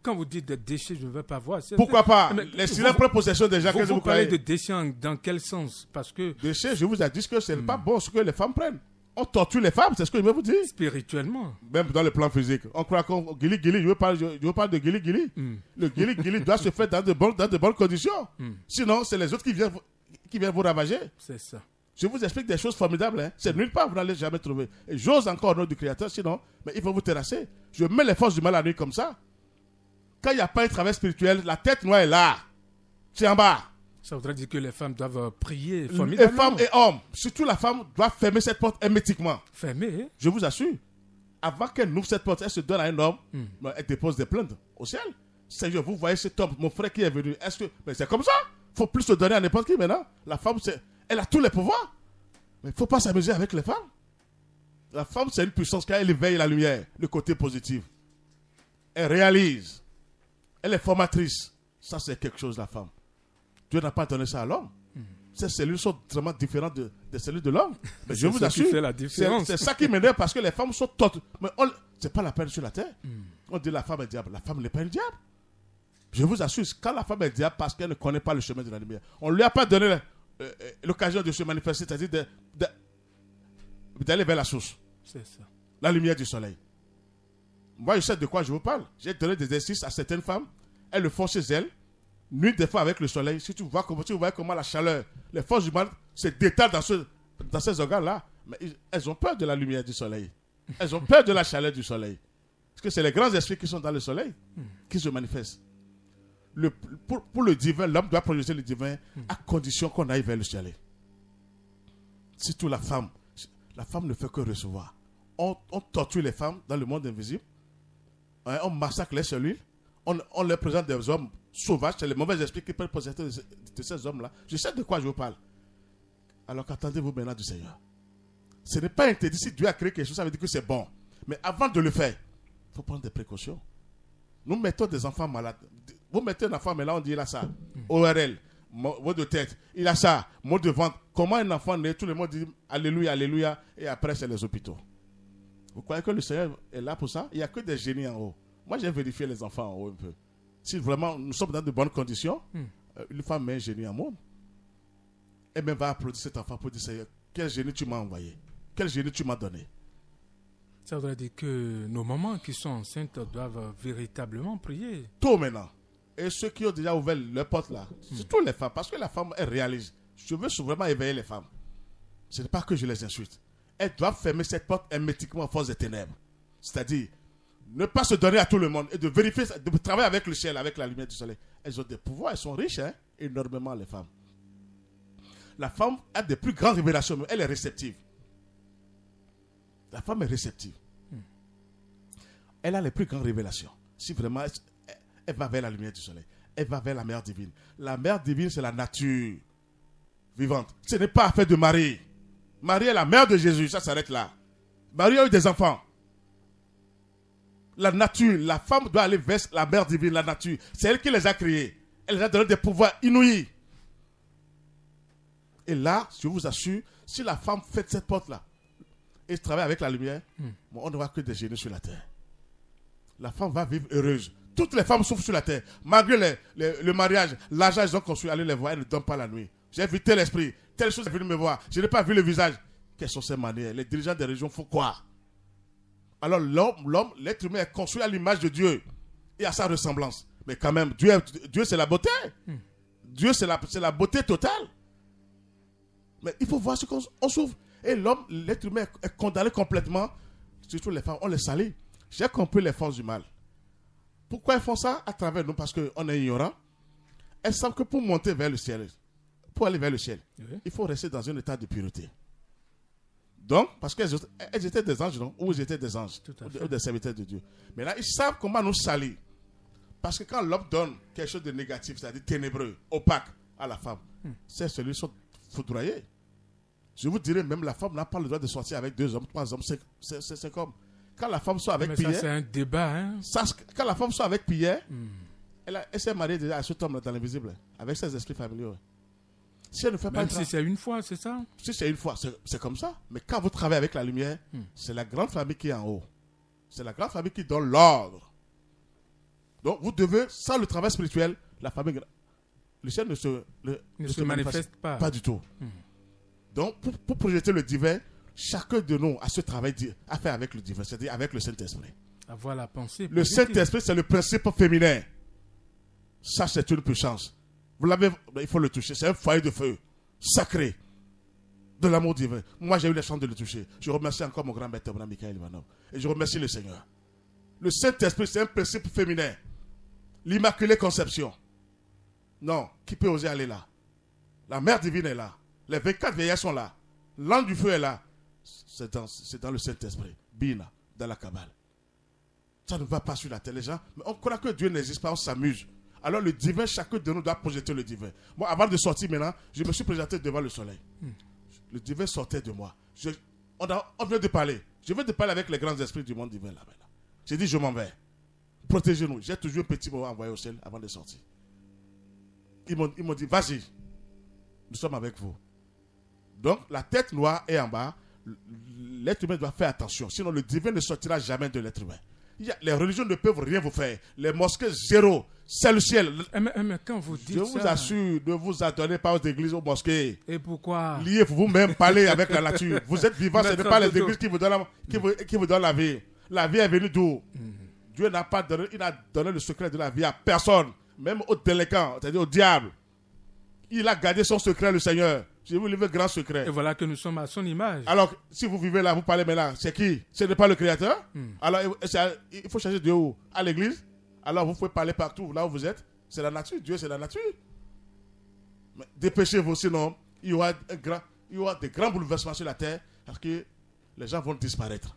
quand vous dites des déchets, je ne veux pas voir. Pourquoi pas? Les silènes prennent possession des gens que vous parlez de déchets dans quel sens? Parce que... Déchets, je vous ai dit que ce n'est pas bon ce que les femmes prennent. On torture les femmes, c'est ce que je veux vous dire. Spirituellement. Même dans le plan physique. On croit qu'on Gili, je vous parle de Gili. Le Gili doit se faire dans de bonnes conditions. Sinon, c'est les autres qui viennent vous ravager. C'est ça. Je vous explique des choses formidables. Hein. C'est nulle part, vous n'allez jamais trouver. Et j'ose encore au nom du Créateur, sinon, mais il faut vous terrasser. Je mets les forces du mal à la nuit comme ça. Quand il n'y a pas un travail spirituel, la tête noire est là. C'est en bas. Ça voudrait dire que les femmes doivent prier formidablement. Les femmes et hommes, surtout la femme, doit fermer cette porte hermétiquement. Fermer? Je vous assure. Avant qu'elle ouvre cette porte, elle se donne à un homme, elle dépose des plaintes au ciel. Seigneur, vous voyez cet homme, mon frère qui est venu. Mais c'est comme ça. Il ne faut plus se donner à n'importe qui maintenant. La femme, elle a tous les pouvoirs. Mais il ne faut pas s'amuser avec les femmes. La femme, c'est une puissance car elle éveille la lumière, le côté positif. Elle réalise. Elle est formatrice. Ça, c'est quelque chose, la femme. Dieu n'a pas donné ça à l'homme. Ces cellules sont vraiment différentes des cellules de l'homme. Mais je vous assure, c'est ça qui m'énerve parce que les femmes sont toutes. Mais c'est pas la peine sur la terre. On dit la femme est diable. La femme n'est pas une diable. Je vous assure, quand la femme est diable, parce qu'elle ne connaît pas le chemin de la lumière, on ne lui a pas donné l'occasion de se manifester, c'est-à-dire d'aller vers la source. C'est ça. La lumière du soleil. Moi, je sais de quoi je vous parle. J'ai donné des exercices à certaines femmes. Elles le font chez elles. Nuit des fois avec le soleil, si tu vois comment la chaleur, les forces du mal se détalent dans ces organes-là, mais elles ont peur de la lumière du soleil. Elles ont peur de la chaleur du soleil. Parce que c'est les grands esprits qui sont dans le soleil qui se manifestent. Pour le divin, l'homme doit projeter le divin à condition qu'on aille vers le ciel. Surtout la femme ne fait que recevoir. On torture les femmes dans le monde invisible. On massacre les cellules. On leur présente des hommes sauvages, c'est les mauvais esprits qui peuvent posséder de ces hommes-là. Je sais de quoi je vous parle. Alors qu'attendez-vous maintenant du Seigneur. Ce n'est pas interdit. Si Dieu a créé quelque chose, ça veut dire que c'est bon. Mais avant de le faire, il faut prendre des précautions. Nous mettons des enfants malades. Vous mettez un enfant, mais là on dit il a ça. ORL, mot de tête, il a ça, mot de ventre. Comment un enfant naît, tout le monde dit Alléluia, Alléluia, et après c'est les hôpitaux. Vous croyez que le Seigneur est là pour ça? Il n'y a que des génies en haut. Moi j'ai vérifié les enfants en haut un peu. Si vraiment nous sommes dans de bonnes conditions, une femme met un génie en monde. Elle même va applaudir cet enfant pour dire Seigneur, quel génie tu m'as envoyé? Quel génie tu m'as donné? Ça voudrait dire que nos mamans qui sont enceintes doivent véritablement prier. Tôt maintenant. Et ceux qui ont déjà ouvert leur porte là, surtout les femmes, parce que la femme, elle réalise. Je veux vraiment éveiller les femmes. Ce n'est pas que je les insulte. Elles doivent fermer cette porte hermétiquement à force des ténèbres. C'est-à-dire, ne pas se donner à tout le monde et de vérifier, de travailler avec le ciel, avec la lumière du soleil. Elles ont des pouvoirs, elles sont riches, hein, énormément les femmes. La femme a des plus grandes révélations, mais elle est réceptive. La femme est réceptive. Elle a les plus grandes révélations. Si vraiment, elle va vers la lumière du soleil. Elle va vers la mère divine. La mère divine, c'est la nature vivante. Ce n'est pas affaire de Marie. Marie est la mère de Jésus, ça s'arrête là. Marie a eu des enfants. La nature, la femme doit aller vers la mère divine, la nature. C'est elle qui les a créés. Elle les a donné des pouvoirs inouïs. Et là, je vous assure, si la femme fait cette porte-là et travaille avec la lumière, on ne voit que des génies sur la terre. La femme va vivre heureuse. Toutes les femmes souffrent sur la terre. Malgré le mariage, l'argent, ils ont construit, allez les voir, elles ne dorment pas la nuit. J'ai vu tel esprit, telle chose est venue me voir. Je n'ai pas vu le visage. Quelles sont ces manières? Les dirigeants des régions font quoi? Alors l'être humain est construit à l'image de Dieu et à sa ressemblance. Mais quand même, Dieu c'est la beauté. Dieu c'est la beauté totale. Mais il faut voir ce qu'on souffre. Et l'homme, l'être humain est condamné complètement. Surtout les femmes, on les salit. J'ai compris les forces du mal. Pourquoi elles font ça? À travers nous, parce qu'on est ignorants. Elles savent que pour monter vers le ciel, pour aller vers le ciel, il faut rester dans un état de pureté. Donc, parce qu'elles étaient des anges, non? Ou ils étaient des anges, ou des serviteurs de Dieu. Mais là, ils savent comment nous salir. Parce que quand l'homme donne quelque chose de négatif, c'est-à-dire ténébreux, opaque à la femme, c'est celui qui sont foudroyés. Je vous dirais, même la femme n'a pas le droit de sortir avec 2 hommes, 3 hommes, c'est comme. Quand la femme soit avec Pierre. Ça, c'est un débat, hein? Quand la femme soit avec Pierre, elle s'est mariée déjà à cet homme dans l'invisible, avec ses esprits familiaux. Si elle ne fait même pas si c'est une fois, c'est ça? Si c'est une fois, c'est comme ça. Mais quand vous travaillez avec la lumière, c'est la grande famille qui est en haut. C'est la grande famille qui donne l'ordre. Donc, vous devez, sans le travail spirituel, la famille, le ciel ne se manifeste pas. Pas du tout. Donc, pour projeter le divin, chacun de nous a ce travail à faire avec le divin, c'est-à-dire avec le Saint-Esprit. Avoir la pensée. Le Saint-Esprit, c'est le principe féminin. Ça, c'est une puissance. Vous l'avez, il faut le toucher. C'est un foyer de feu sacré de l'amour divin. Moi, j'ai eu la chance de le toucher. Je remercie encore mon grand maître, Michael Ivanov. Et je remercie le Seigneur. Le Saint-Esprit, c'est un principe féminin. L'Immaculée Conception. Non, qui peut oser aller là? La Mère divine est là. Les 24 veillères sont là. L'ange du feu est là. C'est dans le Saint-Esprit. Bina, dans la Kabbale. Ça ne va pas sur la terre, les gens. Mais on croit que Dieu n'existe pas, on s'amuse. Alors le divin, chacun de nous doit projeter le divin. Moi, avant de sortir maintenant, je me suis présenté devant le soleil. Le divin sortait de moi. On vient de parler. Je viens de parler avec les grands esprits du monde divin là maintenant. J'ai dit, je m'en vais. Protégez-nous. J'ai toujours un petit mot envoyé au ciel avant de sortir. Ils m'ont dit, vas-y. Nous sommes avec vous. Donc, la tête noire est en bas. L'être humain doit faire attention. Sinon, le divin ne sortira jamais de l'être humain. Les religions ne peuvent rien vous faire. Les mosquées, zéro. C'est le ciel. Mais quand vous dites je vous assure, ne vous adonnez pas aux églises, aux mosquées. Et pourquoi? Liez vous-même, parlez avec la nature. Vous êtes vivant, ce n'est pas les églises qui vous donnent la vie. La vie est venue d'où? Dieu n'a pas donné, il a donné le secret de la vie à personne. Même aux délinquants, c'est-à-dire au diable. Il a gardé son secret, le Seigneur. Je vais vous livrer un grand secret. Et voilà que nous sommes à son image. Alors, si vous vivez là, vous parlez maintenant, c'est qui? Ce n'est pas le Créateur? Alors, il faut chercher Dieu où? À l'église? Alors, vous pouvez parler partout, là où vous êtes. C'est la nature. Dieu, c'est la nature. Mais dépêchez-vous, sinon, il y aura des grands bouleversements sur la terre parce que les gens vont disparaître.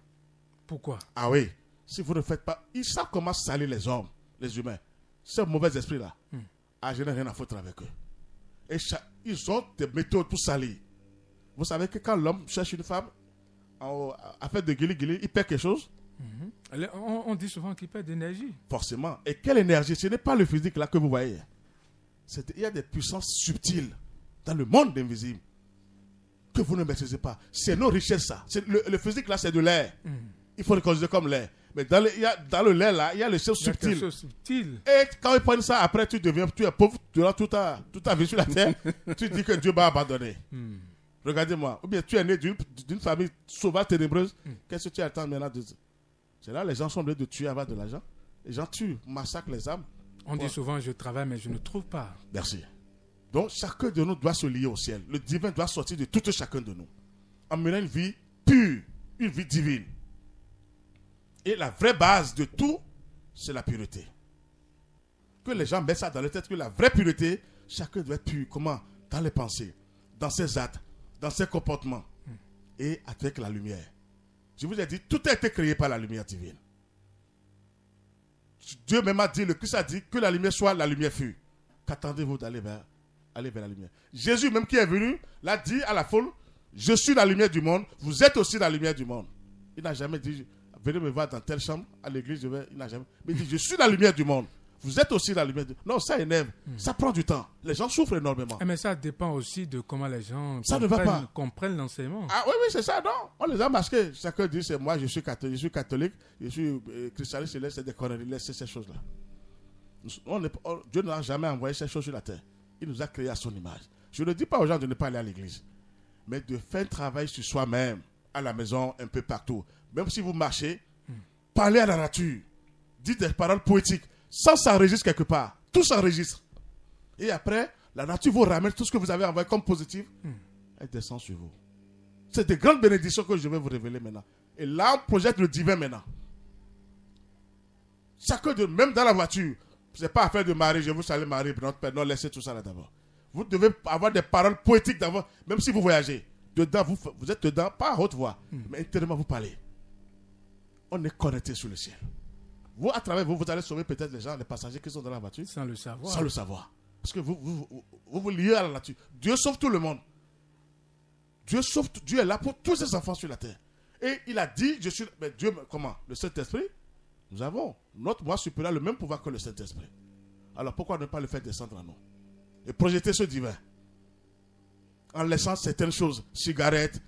Pourquoi? Ah oui. Si vous ne faites pas... Ils savent comment salir les hommes, les humains. Ces mauvais esprits-là. Ah, je n'ai rien à foutre avec eux. Et ils ont des méthodes pour salir. Vous savez que quand l'homme cherche une femme, à faire de guili-guili, il perd quelque chose. On dit souvent qu'il perd d'énergie. Forcément. Et quelle énergie? Ce n'est pas le physique là que vous voyez. Il y a des puissances subtiles dans le monde invisible que vous ne maîtrisez pas. C'est nos richesses, ça. Le physique là, c'est de l'air. Il faut le considérer comme l'air. Mais dans le lait là, il y a les choses subtiles. Et quand ils prennent ça, après tu es pauvre durant toute ta vie sur la terre. Tu dis que Dieu m'a abandonné. Regardez-moi. Ou bien tu es né d'une famille sauvage, ténébreuse. Qu'est-ce que tu attends maintenant de... C'est là les gens sont obligés de tuer avant de l'argent. Les gens tuent, massacrent les âmes. On dit souvent, je travaille, mais je ne trouve pas. Merci. Donc, chacun de nous doit se lier au ciel. Le divin doit sortir de tout chacun de nous. En menant une vie pure, une vie divine. Et la vraie base de tout, c'est la pureté. Que les gens mettent ça dans leur tête, que la vraie pureté, chacun doit être pur. Comment? Dans les pensées, dans ses actes, dans ses comportements. Et avec la lumière. Je vous ai dit, tout a été créé par la lumière divine. Dieu même a dit, le Christ a dit, que la lumière soit, la lumière fut. Qu'attendez-vous d'aller vers la lumière? Jésus même qui est venu, l'a dit à la foule, je suis la lumière du monde, vous êtes aussi la lumière du monde. Il n'a jamais dit, venez me voir dans telle chambre, à l'église, il n'a jamais. Mais il dit, je suis la lumière du monde. Vous êtes aussi la lumière du monde. Non, ça énerve. Ça prend du temps. Les gens souffrent énormément. Mais ça dépend aussi de comment les gens comprennent l'enseignement. Ah oui, c'est ça, non. On les a masqués. Chacun dit, c'est moi, je suis catholique, je suis christianiste, c'est des conneries, laissez ces choses-là. Dieu n'a jamais envoyé ces choses sur la terre. Il nous a créés à son image. Je ne dis pas aux gens de ne pas aller à l'église, mais de faire un travail sur soi-même, à la maison, un peu partout. Même si vous marchez, parlez à la nature. Dites des paroles poétiques. Ça s'enregistre quelque part. Tout s'enregistre. Et après, la nature vous ramène tout ce que vous avez envoyé comme positif. elle descend sur vous. C'est des grandes bénédictions que je vais vous révéler maintenant. Et là, on projette le divin maintenant. Chacun de, même dans la voiture, ce n'est pas affaire de Marie, je vous salue Marie, notre Père. Non, laissez tout ça là d'abord. Vous devez avoir des paroles poétiques d'abord, même si vous voyagez. Dedans, vous êtes dedans, pas à haute voix, mais intérieurement vous parlez. On est connecté sur le ciel. Vous, à travers vous, vous allez sauver peut-être les gens, les passagers qui sont dans la voiture. Sans le savoir. Sans le savoir. Parce que vous liez à la nature. Dieu sauve tout le monde. Dieu est là pour tous ses enfants sur la terre. Et il a dit, mais Dieu, comment? Le Saint-Esprit, nous avons notre moi supérieur le même pouvoir que le Saint-Esprit. Alors pourquoi ne pas le faire descendre en nous? Et projeter ce divin. En laissant certaines choses, cigarettes,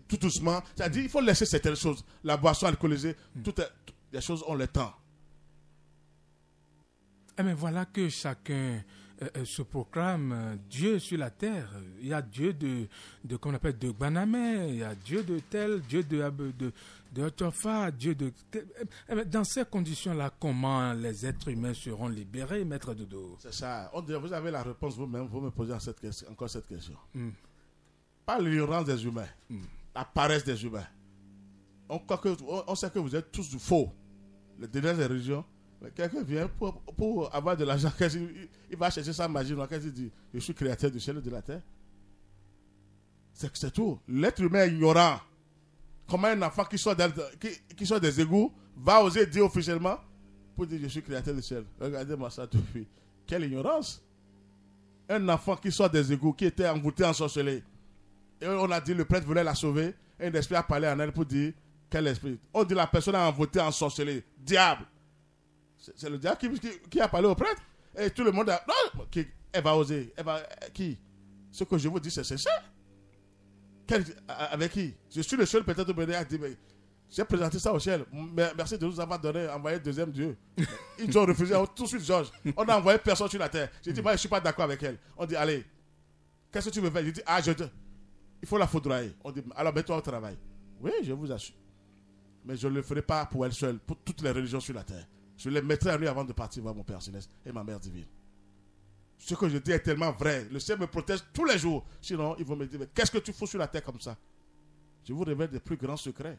tout doucement. C'est-à-dire, il faut laisser certaines choses. La boisson alcoolisée, toutes les choses ont le temps. Mais voilà que chacun se proclame Dieu sur la terre. Il y a Dieu qu'on appelle de Gbanamé, il y a Dieu de tel, Dieu de Otofa, Dieu de... Dans ces conditions-là, comment les êtres humains seront libérés, maître Dodo? C'est ça. Vous avez la réponse vous-même, vous me posez encore cette question. Pas l'ignorance des humains, la paresse des humains. On sait que vous êtes tous du faux. Les dernières des religions. Quelqu'un vient pour avoir de l'argent, il va chercher sa magie, il dit, je suis créateur du ciel et de la terre. C'est tout. L'être humain est ignorant. Comment un enfant qui sort des égouts va oser dire officiellement pour dire, je suis créateur du ciel. Regardez-moi ça, tout fille. Quelle ignorance. Un enfant qui sort des égouts, qui était envoûté, ensorcelé. Et on a dit, le prêtre voulait la sauver. Et un esprit a parlé en elle pour dire, quel esprit? On dit, la personne a envoûté, ensorcelé. Diable. C'est le diable qui a parlé au prêtre. Et tout le monde a... Non, elle va oser. Qui? Ce que je vous dis, c'est ça. Avec qui? Je suis le seul peut-être au à dire, j'ai présenté ça au ciel. Merci de nous avoir envoyé le deuxième Dieu. Ils ont refusé tout de suite, Georges. On n'a envoyé personne sur la terre. J'ai dit, moi, je ne suis pas d'accord avec elle. On dit, allez, qu'est-ce que tu veux faire? J'ai dit, il faut la foudroyer. On dit, alors mets-toi au travail. Oui, je vous assure. Mais je ne le ferai pas pour elle seule, pour toutes les religions sur la terre. Je les mettrai à lui avant de partir voir mon Père Céleste et ma Mère Divine. Ce que je dis est tellement vrai. Le ciel me protège tous les jours. Sinon, ils vont me dire, mais qu'est-ce que tu fous sur la terre comme ça? Je vous révèle des plus grands secrets.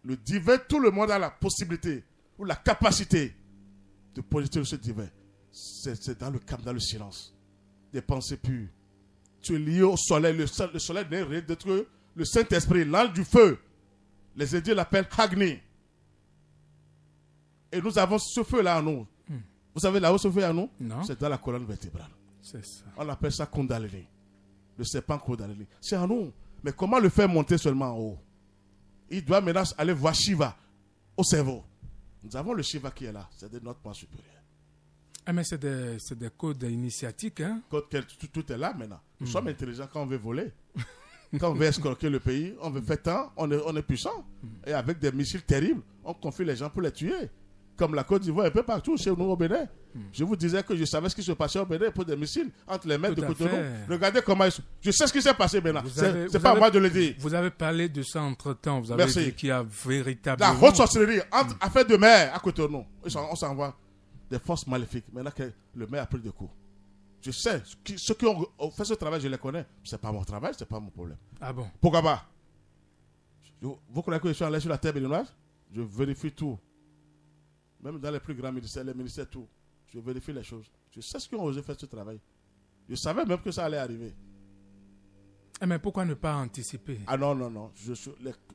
Le divin, tout le monde a la possibilité ou la capacité de projeter ce divin. C'est dans le calme, dans le silence. Des pensées pures. Tu es lié au soleil. Le soleil n'est rien d'autre que le Saint-Esprit, l'ange du feu. Les Indiens l'appellent Agni. Et nous avons ce feu-là en nous. Vous savez là où ce feu en nous? Non. C'est dans la colonne vertébrale. C'est ça. On appelle ça Kundalini. Le serpent Kundalini. C'est en nous. Mais comment le faire monter seulement en haut? Il doit maintenant aller voir Shiva au cerveau. Nous avons le Shiva qui est là. C'est de notre point supérieur. Mais c'est des codes initiatiques. Hein? Tout est là maintenant. Nous sommes intelligents quand on veut voler. Quand on veut escroquer le pays, on veut faire tant, on est puissant. Et avec des missiles terribles, on confie les gens pour les tuer. Comme la Côte d'Ivoire, un peu partout chez nous au Bénin. Je vous disais que je savais ce qui se passait au Bénin pour des missiles entre les mains de Cotonou. Regardez comment ils sont. Je sais ce qui s'est passé maintenant. C'est pas à moi de le dire. Vous avez parlé de ça entre-temps. Vous avez dit qu'il y a véritablement... La haute sorcellerie, entre affaires de mer à Cotonou. On s'envoie des forces maléfiques. Maintenant que le maire a pris des coups. Je sais, ceux qui ont fait ce travail, je les connais. C'est pas mon travail, c'est pas mon problème. Ah bon? Pourquoi pas? Vous croyez que je suis allé sur la terre béninoise? Je vérifie tout. Même dans les plus grands ministères, les ministères, tout. Je vérifie les choses. Je sais ce qu'ils ont osé faire ce travail. Je savais même que ça allait arriver. Mais pourquoi ne pas anticiper? Ah non.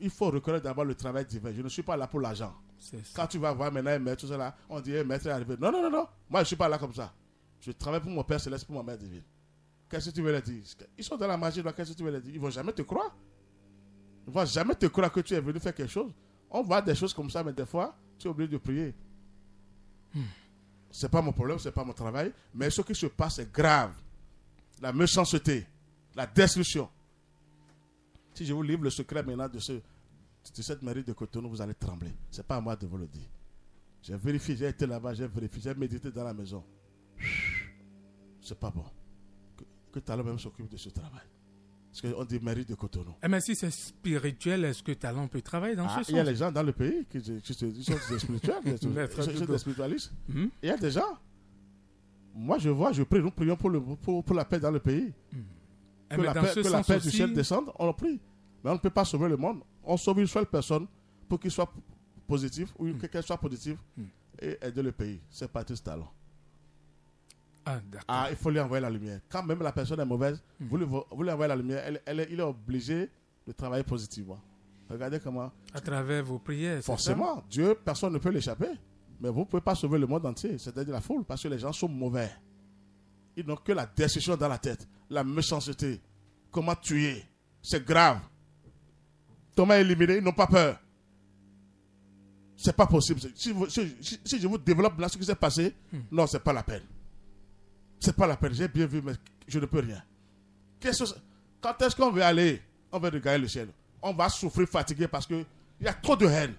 Il faut reconnaître d'abord le travail divin. Je ne suis pas là pour l'argent. Quand tu vas voir maintenant un maître, tout ça là, on dit un maître est arrivé. Non. Moi, je ne suis pas là comme ça. Je travaille pour mon Père Céleste, pour ma Mère Divine. Qu'est-ce que tu veux leur dire? Ils sont dans la magie, qu'est-ce que tu veux leur dire? Ils ne vont jamais te croire. Ils ne vont jamais te croire que tu es venu faire quelque chose. On voit des choses comme ça, mais des fois, tu es obligé de prier. C'est pas mon problème, c'est pas mon travail, mais ce qui se passe est grave. La méchanceté, la destruction. Si je vous livre le secret maintenant de cette mairie de Cotonou, vous allez trembler. C'est pas à moi de vous le dire. J'ai vérifié, j'ai été là-bas, j'ai vérifié, j'ai médité dans la maison. C'est pas bon. Que Talon même s'occupe de ce travail. Parce qu'on dit mairie de Cotonou. Mais si c'est spirituel, est-ce que Talon peut travailler dans ce sens? Il y a les gens dans le pays qui sont des spirituels, ils sont des spiritualistes. Il y a des gens. Moi, je vois, je prie, nous prions pour la paix dans le pays. que la paix du ciel descende, on le prie. Mais on ne peut pas sauver le monde. On sauve une seule personne pour qu'il soit positif ou qu'elle soit positive et aider le pays. C'est Patrice Talon. Il faut lui envoyer la lumière. Quand même la personne est mauvaise, vous lui envoyez la lumière, il est obligé de travailler positivement. Regardez comment... À travers vos prières, forcément, Dieu, personne ne peut l'échapper. Mais vous ne pouvez pas sauver le monde entier, c'est-à-dire la foule, parce que les gens sont mauvais. Ils n'ont que la destruction dans la tête, la méchanceté, comment tuer. C'est grave. Comment éliminer, ils n'ont pas peur. C'est pas possible. Si je vous développe là ce qui s'est passé, non, c'est pas la peine. C'est pas la peine. J'ai bien vu, mais je ne peux rien. Quand est-ce qu'on veut aller? On veut regarder le ciel. On va souffrir, fatiguer parce qu'il y a trop de haine.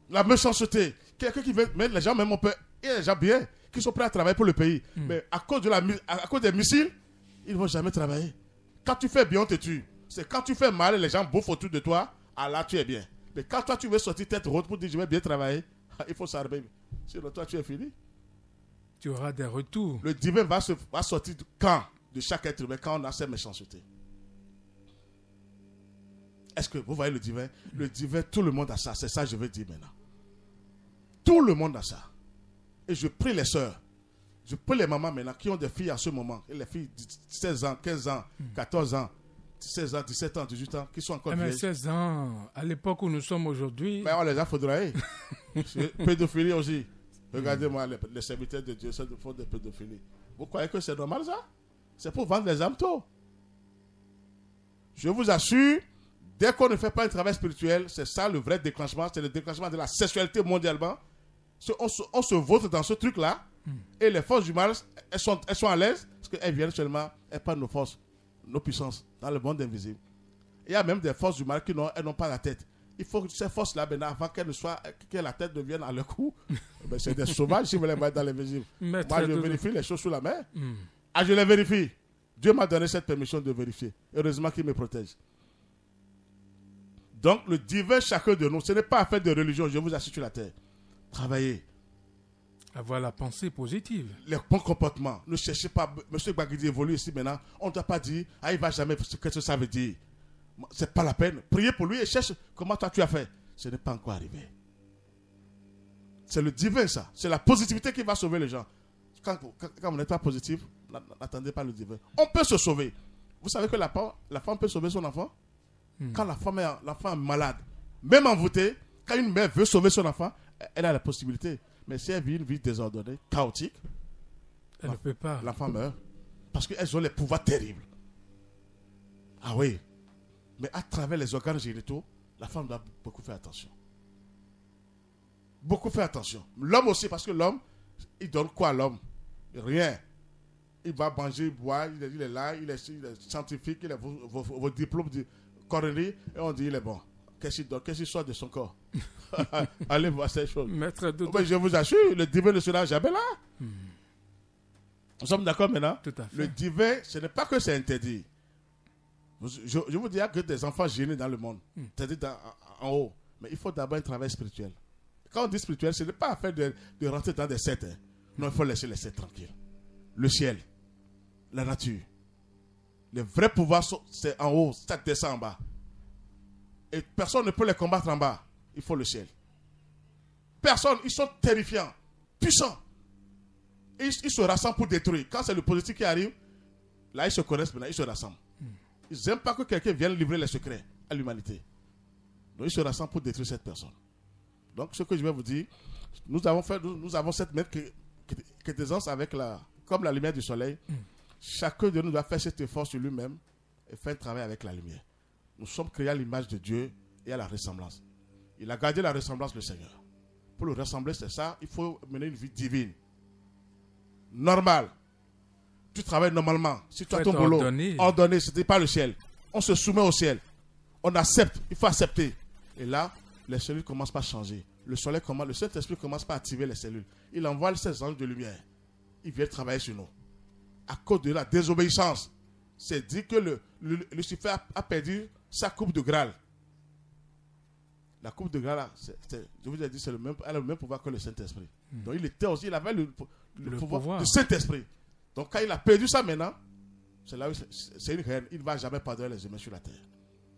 La méchanceté. Quelqu'un qui veut. Mais les gens, même, on peut. Il y a des gens bien qui sont prêts à travailler pour le pays. Mais à cause des missiles, ils ne vont jamais travailler. Quand tu fais bien, on te tue. C'est quand tu fais mal, les gens bouffent autour de toi. Là, tu es bien. Mais quand toi, tu veux sortir tête haute pour dire je vais bien travailler, il faut s'arrêter. Sinon, toi, tu es fini. Tu auras des retours. Le divin va sortir de chaque être humain quand on a cette méchanceté. Est-ce que vous voyez le divin? Le divin, tout le monde a ça. C'est ça que je veux dire maintenant. Tout le monde a ça. Et je prie les sœurs. Je prie les mamans maintenant qui ont des filles en ce moment. Et les filles de 16 ans, 15 ans, 14 ans, 16 ans, 17 ans, 18 ans, qui sont encore vieilles. 16 ans, à l'époque où nous sommes aujourd'hui. Mais on les a foudroyés. Pédophilie aussi. Regardez-moi, les serviteurs de Dieu font des pédophilies. Vous croyez que c'est normal ça? C'est pour vendre les âmes tôt. Je vous assure, dès qu'on ne fait pas un travail spirituel, c'est ça le vrai déclenchement. C'est le déclenchement de la sexualité mondialement. On se vote dans ce truc-là. Et les forces du mal, elles sont à l'aise parce qu'elles viennent seulement, elles prennent nos forces, nos puissances dans le monde invisible. Il y a même des forces du mal qui n'ont pas la tête. Il faut que ces forces-là, avant que la tête devienne à leur cou, c'est des sauvages si vous les voyez dans l'invisible. Moi, je vérifie les choses sous la main. Je les vérifie. Dieu m'a donné cette permission de vérifier. Heureusement qu'il me protège. Donc, le divin, chacun de nous, ce n'est pas affaire de religion, je vous assure sur la terre. Travaillez. Avoir la pensée positive. Les bons comportements. Ne cherchez pas. M. Gbagidi évolue ici maintenant. On ne doit pas dire, il ne va jamais ce que ça veut dire. C'est pas la peine. Priez pour lui et cherche comment toi tu as fait. Ce n'est pas encore arrivé. C'est le divin ça. C'est la positivité qui va sauver les gens. Quand vous n'êtes pas positif, n'attendez pas le divin. On peut se sauver. Vous savez que la femme peut sauver son enfant? Quand l'enfant est malade, même envoûté, quand une mère veut sauver son enfant, elle a la possibilité. Mais si elle vit une vie désordonnée, chaotique, elle ne peut pas. L'enfant meurt. Parce qu'elles ont les pouvoirs terribles. Ah oui. Mais à travers les organes génitaux, la femme doit beaucoup faire attention. Beaucoup faire attention. L'homme aussi, parce que l'homme, il donne quoi à l'homme? Rien. Il va manger, boire, il est là, il est scientifique, il a vos diplômes de coronerie, et on dit il est bon. Qu'est-ce qu'il donne? Qu'est-ce qu'il sort de son corps? Allez voir ces choses. Maître de... Mais je vous assure, le divin ne sera jamais là. Nous sommes d'accord maintenant? Tout à fait. Le divin, ce n'est pas que c'est interdit. Je vous dis que des enfants gênés dans le monde, c'est-à-dire en haut. Mais il faut d'abord un travail spirituel. Quand on dit spirituel, ce n'est pas affaire de rentrer dans des sectes. Non, il faut laisser les sectes tranquilles. Le ciel, la nature. Le vrai pouvoir, c'est en haut, ça descend en bas. Et personne ne peut les combattre en bas. Il faut le ciel. Personne, ils sont terrifiants, puissants. Ils se rassemblent pour détruire. Quand c'est le politique qui arrive, là ils se connaissent maintenant, ils se rassemblent. Ils n'aiment pas que quelqu'un vienne livrer les secrets à l'humanité. Donc ils se rassemblent pour détruire cette personne. Donc ce que je vais vous dire, nous avons cette même quintessence avec comme la lumière du soleil. Chacun de nous doit faire cet effort sur lui-même et faire un travail avec la lumière. Nous sommes créés à l'image de Dieu et à la ressemblance. Il a gardé la ressemblance du Seigneur. Pour le ressembler, c'est ça, il faut mener une vie divine. Normale. Tu travailles normalement. Si tu as ton boulot, ordonné, ce n'est pas le ciel. On se soumet au ciel. On accepte, il faut accepter. Et là, les cellules commencent par changer. Le Saint-Esprit commence par activer les cellules. Il envoie ses anges de lumière. Il vient travailler sur nous. À cause de la désobéissance, c'est dit que Lucifer a perdu sa coupe de Graal. La coupe de Graal, je vous ai dit, elle a le même pouvoir que le Saint-Esprit. Donc il avait le pouvoir du Saint-Esprit. Donc quand il a perdu ça maintenant, C'est là où c'est une reine. Il ne va jamais pardonner les humains sur la terre.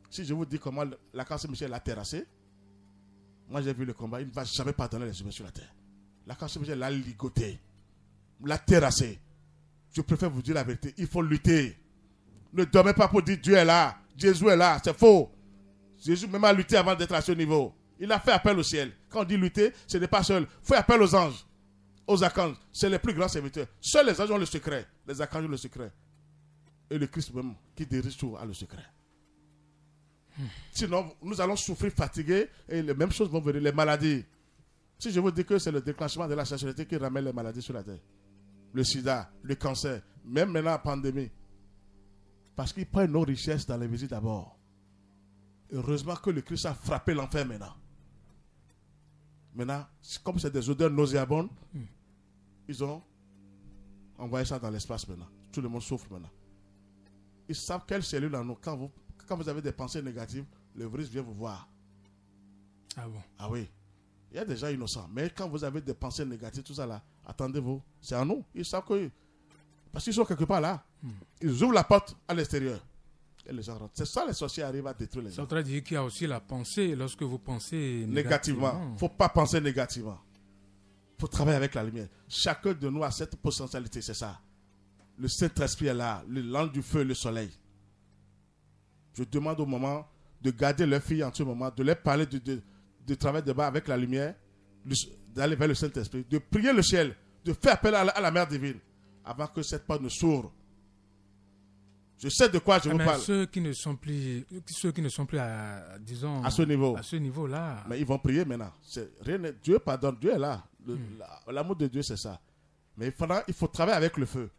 Si je vous dis comment l'archange Michel l'a terrassé, moi j'ai vu le combat, il ne va jamais pardonner les humains sur la terre. L'archange Michel l'a ligoté, l'a terrassé. Je préfère vous dire la vérité, il faut lutter. Ne dormez pas pour dire Dieu est là, Jésus est là, c'est faux. Jésus même a lutté avant d'être à ce niveau. Il a fait appel au ciel. Quand on dit lutter, ce n'est pas seul. Il fait appel aux anges, aux archanges. C'est les plus grands serviteurs. Seuls les anges ont le secret, les archanges ont le secret. Et le Christ même, qui dirige tout, a le secret. Sinon, nous allons souffrir, fatigués, et les mêmes choses vont venir, les maladies. Si je vous dis que c'est le déclenchement de la sexualité qui ramène les maladies sur la terre, le sida, le cancer, même maintenant la pandémie, parce qu'il prend nos richesses dans les visites d'abord. Heureusement que le Christ a frappé l'enfer maintenant. Maintenant, comme c'est des odeurs nauséabondes, ils ont envoyé ça dans l'espace maintenant. Tout le monde souffre maintenant. Ils savent quelles cellules en nous. Quand vous avez des pensées négatives, le virus vient vous voir. Ah bon? Ah oui. Il y a des gens innocents. Mais quand vous avez des pensées négatives, tout ça là, attendez-vous. C'est en nous. Ils savent que... Parce qu'ils sont quelque part là. Ils ouvrent la porte à l'extérieur. Et les gens rentrent. C'est ça, les sorciers arrivent à détruire les gens. Ça voudrait dire qu'il y a aussi la pensée. Lorsque vous pensez négativement. Il ne faut pas penser négativement. Il faut travailler avec la lumière. Chacun de nous a cette potentialité, c'est ça. Le Saint-Esprit est là. Le langue du feu, le soleil. Je demande au moment de garder leurs filles en ce moment, de leur parler de travail de bas avec la lumière, d'aller vers le Saint-Esprit, de prier le ciel, de faire appel à la Mère divine, avant que cette porte ne s'ouvre. Je sais de quoi je vous parle. Ceux qui ne sont plus à, disons, à ce niveau-là. Mais ils vont prier maintenant. Dieu pardonne, Dieu est là. L'amour de Dieu, c'est ça. Mais il faut travailler avec le feu.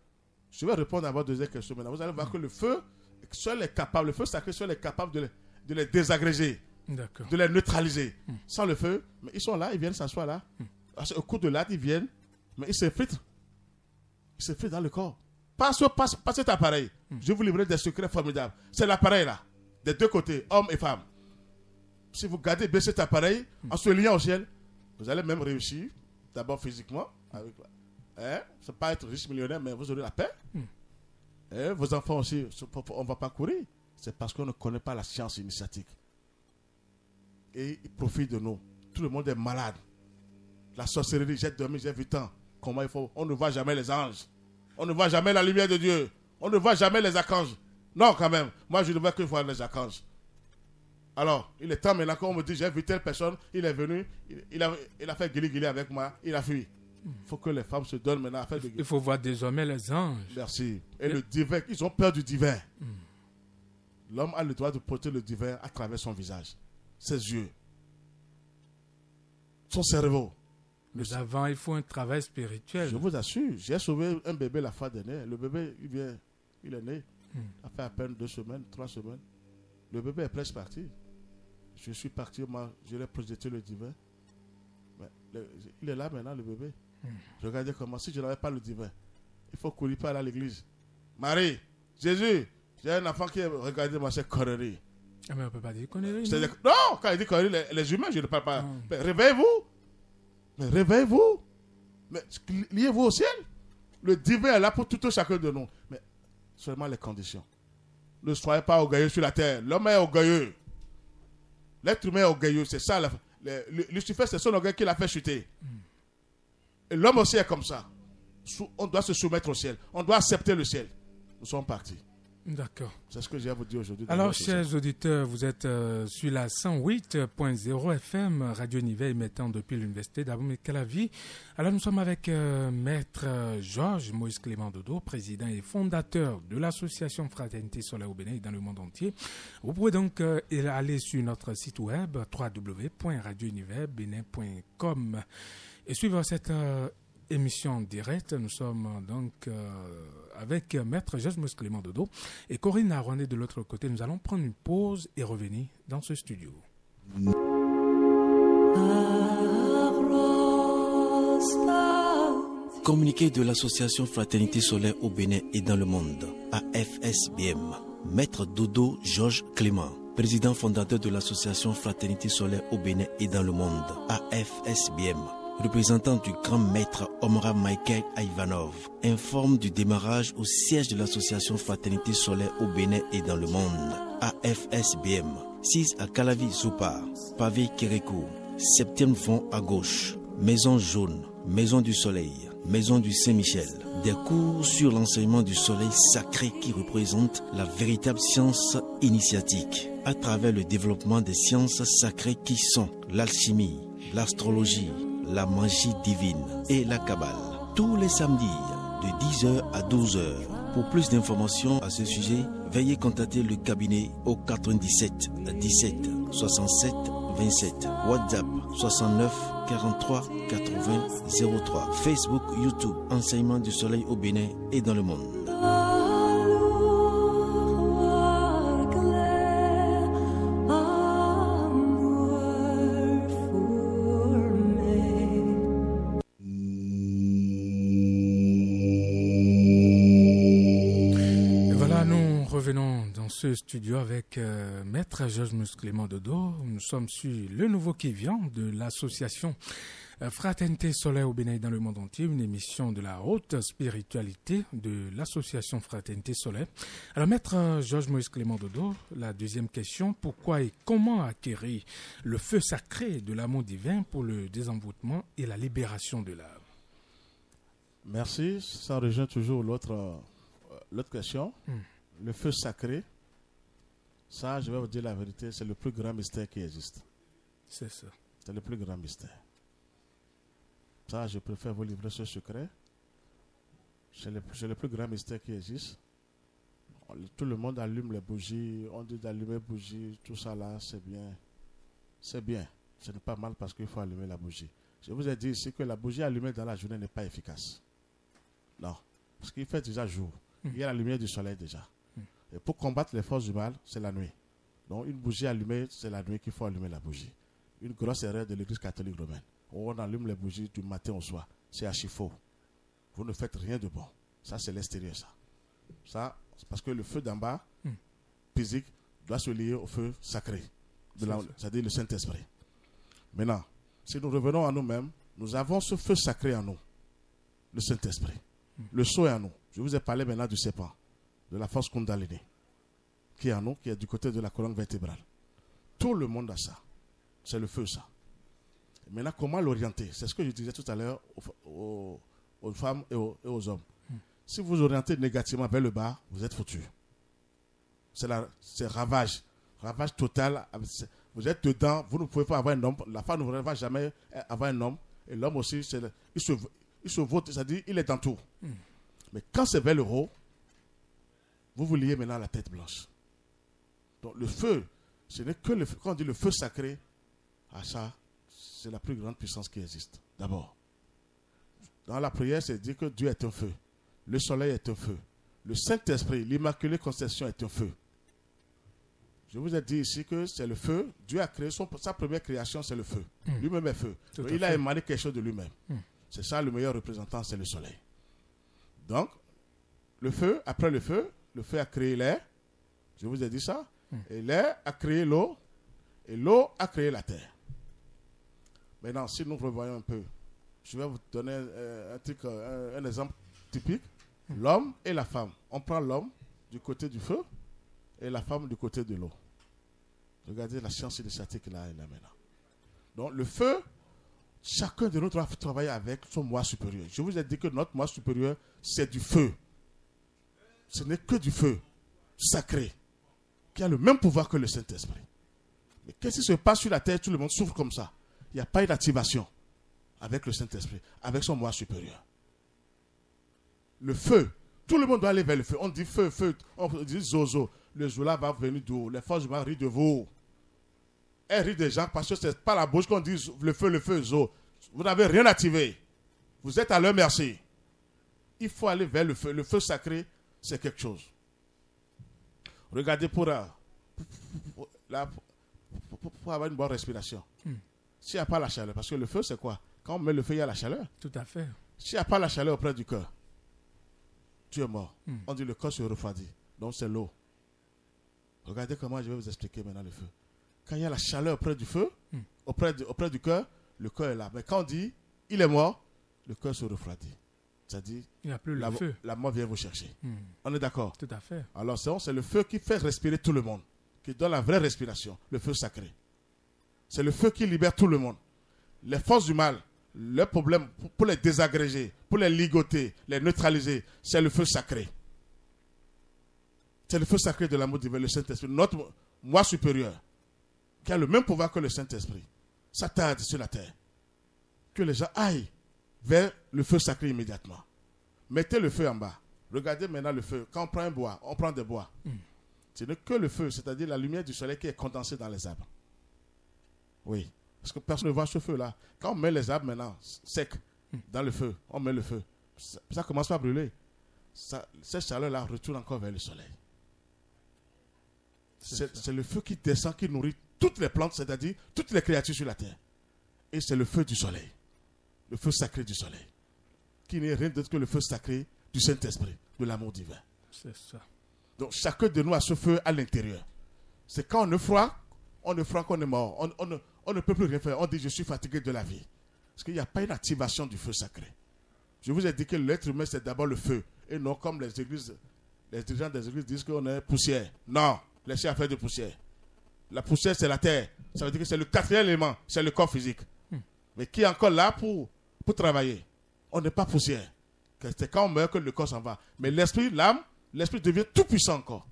Je vais répondre à votre deuxième question maintenant. Vous allez voir que le feu, seul est capable, le feu sacré seul est capable de les désagréger, de les neutraliser. Sans le feu, mais ils sont là, ils viennent s'asseoir là. Au coup de l'âtre, ils viennent, mais ils s'effritent. Ils s'effritent dans le corps. Pas cet appareil. Je vais vous livrer des secrets formidables. C'est l'appareil là, des deux côtés, hommes et femmes. Si vous gardez bien cet appareil, en se liant au ciel, vous allez même réussir, d'abord physiquement, avec c'est pas être riche millionnaire, mais vous aurez la paix. Et vos enfants aussi, on ne va pas courir. C'est parce qu'on ne connaît pas la science initiatique. Et ils profitent de nous. Tout le monde est malade. La sorcellerie, j'ai dormi, j'ai vu tant. Comment il faut. On ne voit jamais les anges. On ne voit jamais la lumière de Dieu. On ne voit jamais les archanges. Non, quand même. Moi, je ne veux que voir les archanges. Alors, il est temps maintenant qu'on me dit, j'ai vu telle personne, il est venu, il a fait guili-guili avec moi, il a fui. Il faut que les femmes se donnent maintenant à faire de... Il faut voir désormais les anges. Merci. Et le divin, ils ont peur du divin. L'homme a le droit de porter le divin à travers son visage, ses yeux, son cerveau. Mais avant, il faut un travail spirituel. Je vous assure, j'ai sauvé un bébé la fois dernière. Le bébé, il est né. Il a fait à peine 2 semaines, 3 semaines. Le bébé est presque parti. Je suis parti, moi, je l'ai projeté le divin. Mais il est là maintenant, le bébé. Regardez comment, si je n'avais pas le divin, il faut courir par là à l'église. Marie, Jésus, j'ai un enfant qui regardez moi, c'est connerie. Ah, mais on ne peut pas dire connerie. Non, quand il dit connerie, les humains, je ne parle pas. Mais réveillez-vous. Mais réveillez-vous. Mais liez-vous au ciel. Le divin est là pour tout chacun de nous. Mais seulement les conditions. Ne soyez pas orgueilleux sur la terre. L'homme est orgueilleux. L'être humain est orgueilleux. C'est ça. Lucifer, c'est son orgueil qui l'a fait chuter. Et l'homme aussi est comme ça. On doit se soumettre au ciel. On doit accepter le ciel. Nous sommes partis. D'accord. C'est ce que j'ai à vous dire aujourd'hui. Alors, chers auditeurs, vous êtes sur la 108.0 FM, Radio Nivel, émettant depuis l'Université d'Abomey-Calavi. Alors, nous sommes avec Maître Georges Moïse Clément Dodo, président et fondateur de l'association Fraternité Solaire au Bénin et dans le monde entier. Vous pouvez donc aller sur notre site web www.radionivelbenin.com et suivre cette émission en direct. Nous sommes donc avec Maître Georges Moïse Clément Dodo et Corinne Arouané de l'autre côté. Nous allons prendre une pause et revenir dans ce studio. Communiqué de l'association Fraternité Solaire au Bénin et dans le monde, AFSBM. Maître Dodo Georges Clément, président fondateur de l'association Fraternité Solaire au Bénin et dans le monde, AFSBM. représentant du grand maître Omra Michael Ivanov, informe du démarrage au siège de l'association Fraternité Solaire au Bénin et dans le monde, AFSBM, 6 à Calavi Zopar, Pavé Kérékou, 7e fond à gauche, Maison Jaune, Maison du Soleil, Maison du Saint-Michel. Des cours sur l'enseignement du soleil sacré qui représente la véritable science initiatique à travers le développement des sciences sacrées qui sont l'alchimie, l'astrologie, la magie divine et la kabbale. Tous les samedis de 10h à 12h. Pour plus d'informations à ce sujet, veuillez contacter le cabinet au 97 17 67 27, WhatsApp 69 43 80 03, Facebook, YouTube, enseignement du soleil au Bénin et dans le monde. Ce studio avec Maître Georges Clément Dodo. Nous sommes sur le nouveau qui vient de l'association Fraternité Solaire au Bénin et dans le monde entier, une émission de la haute spiritualité de l'association Fraternité Solaire. Alors Maître Georges Clément Dodo, la deuxième question, pourquoi et comment acquérir le feu sacré de l'amour divin pour le désenvoûtement et la libération de l'âme? Merci, ça rejoint toujours l'autre question. Le feu sacré, ça, je vais vous dire la vérité, c'est le plus grand mystère qui existe. C'est ça. C'est le plus grand mystère. Ça, je préfère vous livrer ce secret. C'est le plus grand mystère qui existe. Tout le monde allume les bougies, on dit d'allumer les bougies, tout ça là, c'est bien. C'est bien. Ce n'est pas mal parce qu'il faut allumer la bougie. Je vous ai dit ici que la bougie allumée dans la journée n'est pas efficace. Non. Parce qu'il fait déjà jour. Il y a la lumière du soleil déjà. Et pour combattre les forces du mal, c'est la nuit. Donc une bougie allumée, c'est la nuit qu'il faut allumer la bougie. Une grosse erreur de l'église catholique romaine. On allume les bougies du matin au soir. C'est archi faux. Vous ne faites rien de bon. Ça, c'est l'extérieur, ça. Ça, c'est parce que le feu d'en bas, physique, doit se lier au feu sacré. C'est-à-dire le Saint-Esprit. Maintenant, si nous revenons à nous-mêmes, nous avons ce feu sacré en nous. Le Saint-Esprit. Le sceau est en nous. Je vous ai parlé maintenant du serpent, de la force Kundalini, qui est en nous, qui est du côté de la colonne vertébrale. Tout le monde a ça. C'est le feu, ça. Et maintenant, comment l'orienter? C'est ce que je disais tout à l'heure aux femmes et aux hommes. Si vous orientez négativement vers le bas, vous êtes foutus. C'est ravage. Ravage total. Vous êtes dedans, vous ne pouvez pas avoir un homme. La femme ne pourra jamais avoir un homme. Et l'homme aussi, il se vote, c'est-à-dire il est dans tout. Mais quand c'est vers le haut, vous vous liez maintenant à la tête blanche. Donc le feu, ce n'est que le feu. Quand on dit le feu sacré, ça, c'est la plus grande puissance qui existe. D'abord, dans la prière, c'est dire que Dieu est un feu. Le soleil est un feu. Le Saint-Esprit, l'Immaculée Conception est un feu. Je vous ai dit ici que c'est le feu. Dieu a créé sa première création, c'est le feu. Lui-même est feu. Donc, il a émané quelque chose de lui-même. C'est ça le meilleur représentant, c'est le soleil. Donc, le feu, après le feu a créé l'air. Je vous ai dit ça. Et l'air a créé l'eau. Et l'eau a créé la terre. Maintenant, si nous revoyons un peu, je vais vous donner un exemple typique. L'homme et la femme. On prend l'homme du côté du feu et la femme du côté de l'eau. Regardez la science initiatique là et là maintenant. Donc, le feu, chacun de nous doit travailler avec son moi supérieur. Je vous ai dit que notre moi supérieur, c'est du feu. Ce n'est que du feu sacré qui a le même pouvoir que le Saint-Esprit. Mais qu'est-ce qui se passe sur la terre? Tout le monde souffre comme ça. Il n'y a pas eu d'activation avec le Saint-Esprit, avec son moi supérieur. Le feu, tout le monde doit aller vers le feu. On dit feu, feu, on dit zozo. Le zola va venir d'où? Les forces du mal rient de vous. Elles rient des gens parce que c'est pas la bouche qu'on dit le feu, zo. Vous n'avez rien activé. Vous êtes à leur merci. Il faut aller vers le feu. Le feu sacré, c'est quelque chose. Regardez pour avoir une bonne respiration. S'il n'y a pas la chaleur, parce que le feu, c'est quoi? Quand on met le feu, il y a la chaleur. Tout à fait. S'il n'y a pas la chaleur auprès du cœur, tu es mort. On dit le corps se refroidit. Donc c'est l'eau. Regardez comment je vais vous expliquer maintenant le feu. Quand il y a la chaleur auprès du feu, auprès du cœur, le cœur est là. Mais quand on dit il est mort, le cœur se refroidit. C'est-à-dire, il n'y a plus le feu. La mort vient vous chercher. On est d'accord? Tout à fait. Alors c'est le feu qui fait respirer tout le monde, qui donne la vraie respiration, le feu sacré. C'est le feu qui libère tout le monde. Les forces du mal, le problème, pour les désagréger, pour les ligoter, les neutraliser, c'est le feu sacré. C'est le feu sacré de l'amour divin, le Saint-Esprit, notre moi supérieur, qui a le même pouvoir que le Saint-Esprit. Ça tarde sur la terre. Que les gens aillent vers le feu sacré immédiatement. Mettez le feu en bas. Regardez maintenant le feu. Quand on prend un bois, on prend des bois. Ce n'est que le feu, c'est-à-dire la lumière du soleil qui est condensée dans les arbres. Oui. Parce que personne ne voit ce feu-là. Quand on met les arbres maintenant secs dans le feu, on met le feu. Ça commence à brûler. Cette chaleur-là retourne encore vers le soleil. C'est le feu qui descend, qui nourrit toutes les plantes, c'est-à-dire toutes les créatures sur la terre. Et c'est le feu du soleil. Le feu sacré du soleil. Qui n'est rien d'autre que le feu sacré du Saint-Esprit, de l'amour divin. C'est ça. Donc chacun de nous a ce feu à l'intérieur. C'est quand on est froid qu'on est mort. On ne peut plus rien faire. On dit je suis fatigué de la vie. Parce qu'il n'y a pas une activation du feu sacré. Je vous ai dit que l'être humain c'est d'abord le feu. Et non comme les dirigeants des églises disent qu'on est poussière. Non, laissez affaire de poussière. La poussière c'est la terre. Ça veut dire que c'est le quatrième élément, c'est le corps physique. Mais qui est encore là pour travailler. On n'est pas poussière. C'est quand on meurt que le corps s'en va. Mais l'esprit, l'âme, l'esprit devient tout puissant encore.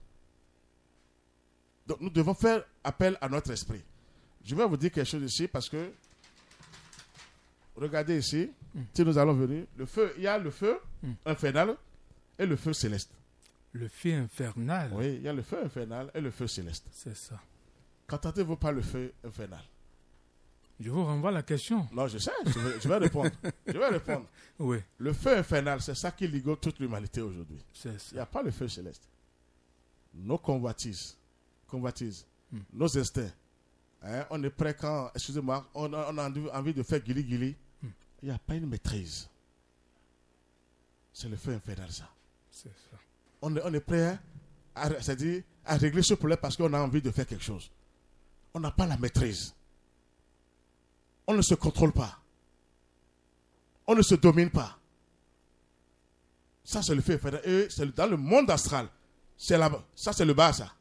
Donc nous devons faire appel à notre esprit. Je vais vous dire quelque chose ici parce que regardez ici, si nous allons venir, le feu, il y a le feu infernal et le feu céleste. Le feu infernal. Oui, il y a le feu infernal et le feu céleste. C'est ça. Qu'entendez-vous par le feu infernal? Je vous renvoie la question. Non, je sais, je vais répondre. Je vais répondre. Oui. Le feu infernal, c'est ça qui ligote toute l'humanité aujourd'hui. C'est ça. Il n'y a pas le feu céleste. Nos convoitises, nos instincts. Hein, on est prêt quand, excusez-moi, on a envie de faire guili-guili. Il n'y a pas une maîtrise. C'est le feu infernal, ça. C'est ça. On est prêt c'est-à-dire à régler ce problème parce qu'on a envie de faire quelque chose. On n'a pas la maîtrise. On ne se contrôle pas. On ne se domine pas. Ça, c'est le feu infernal. Et c'est dans le monde astral. Ça, c'est le bas, ça.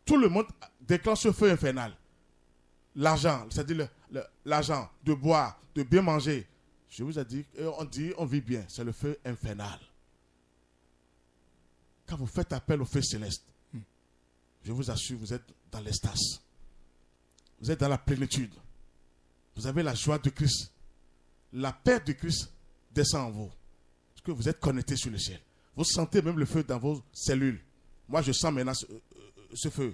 Tout le monde déclenche ce feu infernal. L'argent, c'est-à-dire l'argent, de boire, de bien manger. Je vous ai dit, on vit bien. C'est le feu infernal. Quand vous faites appel au feu céleste, je vous assure, vous êtes dans l'extase. Vous êtes dans la plénitude. Vous avez la joie de Christ. La paix de Christ descend en vous. Parce que vous êtes connecté sur le ciel. Vous sentez même le feu dans vos cellules. Moi, je sens maintenant ce feu.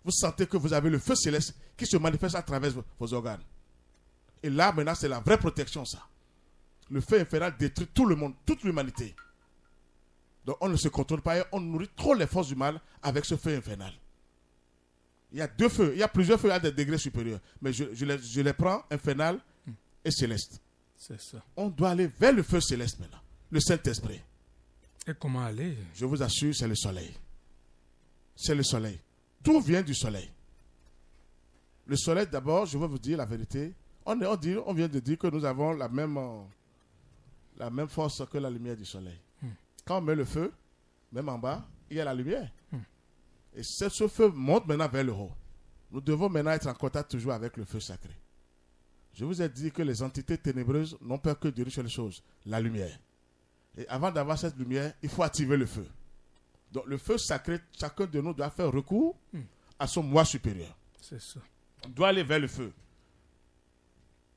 Vous sentez que vous avez le feu céleste qui se manifeste à travers vos organes. Et là, maintenant, c'est la vraie protection, ça. Le feu infernal détruit tout le monde, toute l'humanité. Donc, on ne se contrôle pas et on nourrit trop les forces du mal avec ce feu infernal. Il y a deux feux, il y a plusieurs feux à des degrés supérieurs. Mais je les prends, infernal et céleste. C'est ça. On doit aller vers le feu céleste maintenant. Le Saint-Esprit. Et comment aller? Je vous assure, c'est le soleil. C'est le soleil. Tout vient du soleil. Le soleil, d'abord, je vais vous dire la vérité. On vient de dire que nous avons la même force que la lumière du soleil. Quand on met le feu, même en bas, il y a la lumière. Et ce feu monte maintenant vers le haut. Nous devons maintenant être en contact toujours avec le feu sacré. Je vous ai dit que les entités ténébreuses n'ont peur que d'une seule chose, la lumière. Et avant d'avoir cette lumière, il faut activer le feu. Donc le feu sacré, chacun de nous doit faire recours à son moi supérieur. C'est ça. On doit aller vers le feu.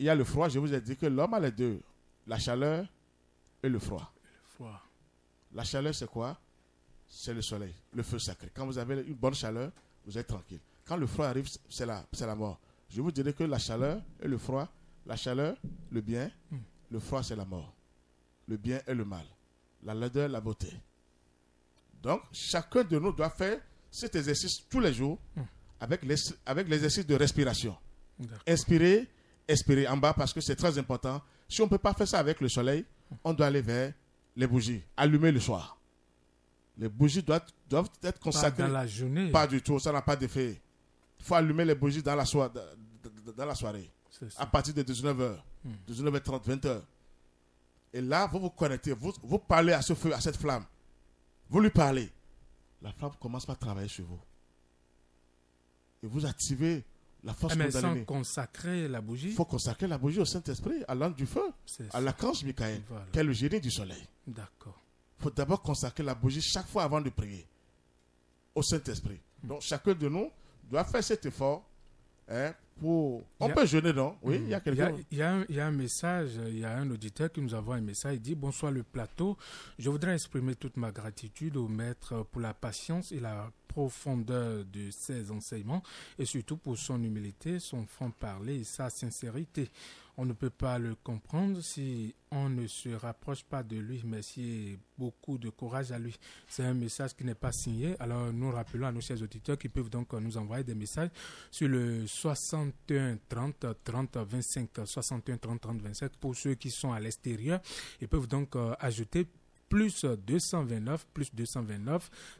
Il y a le froid, je vous ai dit que l'homme a les deux. La chaleur et le froid. La chaleur, c'est quoi? C'est le soleil, le feu sacré. Quand vous avez une bonne chaleur, vous êtes tranquille. Quand le froid arrive, c'est la mort. Je vous dirais que la chaleur et le froid, la chaleur, le bien, le froid, c'est la mort. Le bien et le mal. La laideur, la beauté. Donc, chacun de nous doit faire cet exercice tous les jours avec l'exercice de respiration. Inspirer, expirer en bas parce que c'est très important. Si on ne peut pas faire ça avec le soleil, on doit aller vers les bougies, allumer le soir. Les bougies doivent être consacrées. Pas dans la journée. Pas du tout, ça n'a pas d'effet. Il faut allumer les bougies dans la soirée. À partir de 19h. 19h30, 20h. Et là, vous vous connectez, vous parlez à ce feu, à cette flamme. Vous lui parlez. La flamme commence par travailler sur vous. Et vous activez la force mais condamnée. sans consacrer la bougie. Il faut consacrer la bougie au Saint-Esprit, à l'ange du feu, à l'archange Michael, voilà. qui est le génie du soleil. D'accord. Il faut d'abord consacrer la bougie chaque fois avant de prier au Saint-Esprit. Donc chacun de nous doit faire cet effort. On peut jeûner, non? Oui, il y a quelqu'un. Il y a un message, il y a un auditeur qui nous envoie un message, il dit: bonsoir le plateau, je voudrais exprimer toute ma gratitude au maître pour la patience et la profondeur de ses enseignements et surtout pour son humilité, son franc-parler et sa sincérité. On ne peut pas le comprendre si on ne se rapproche pas de lui. Merci et beaucoup de courage à lui. C'est un message qui n'est pas signé. Alors nous rappelons à nos chers auditeurs qui peuvent donc nous envoyer des messages sur le 61 30 30 25 61 30 30 25. Pour ceux qui sont à l'extérieur, ils peuvent donc ajouter plus 229,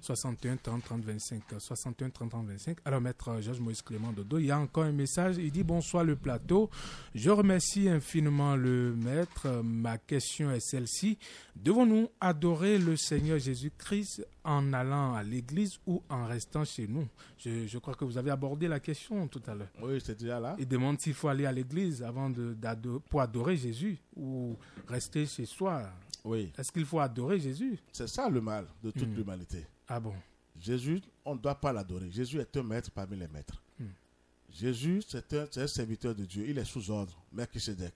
61 30 30 25, 61 30 30 25. Alors maître Georges Moïse Clément Dodo, il y a encore un message, il dit: bonsoir le plateau, je remercie infiniment le maître, ma question est celle-ci, devons-nous adorer le Seigneur Jésus-Christ en allant à l'église ou en restant chez nous? Je crois que vous avez abordé la question tout à l'heure. Oui, c'est déjà là. Il demande s'il faut aller à l'église avant pour adorer Jésus ou rester chez soi. Oui. Est-ce qu'il faut adorer Jésus? C'est ça le mal de toute l'humanité. Ah bon? Jésus, on ne doit pas l'adorer. Jésus est un maître parmi les maîtres. Jésus, c'est un serviteur de Dieu. Il est sous ordre, Melchisédek.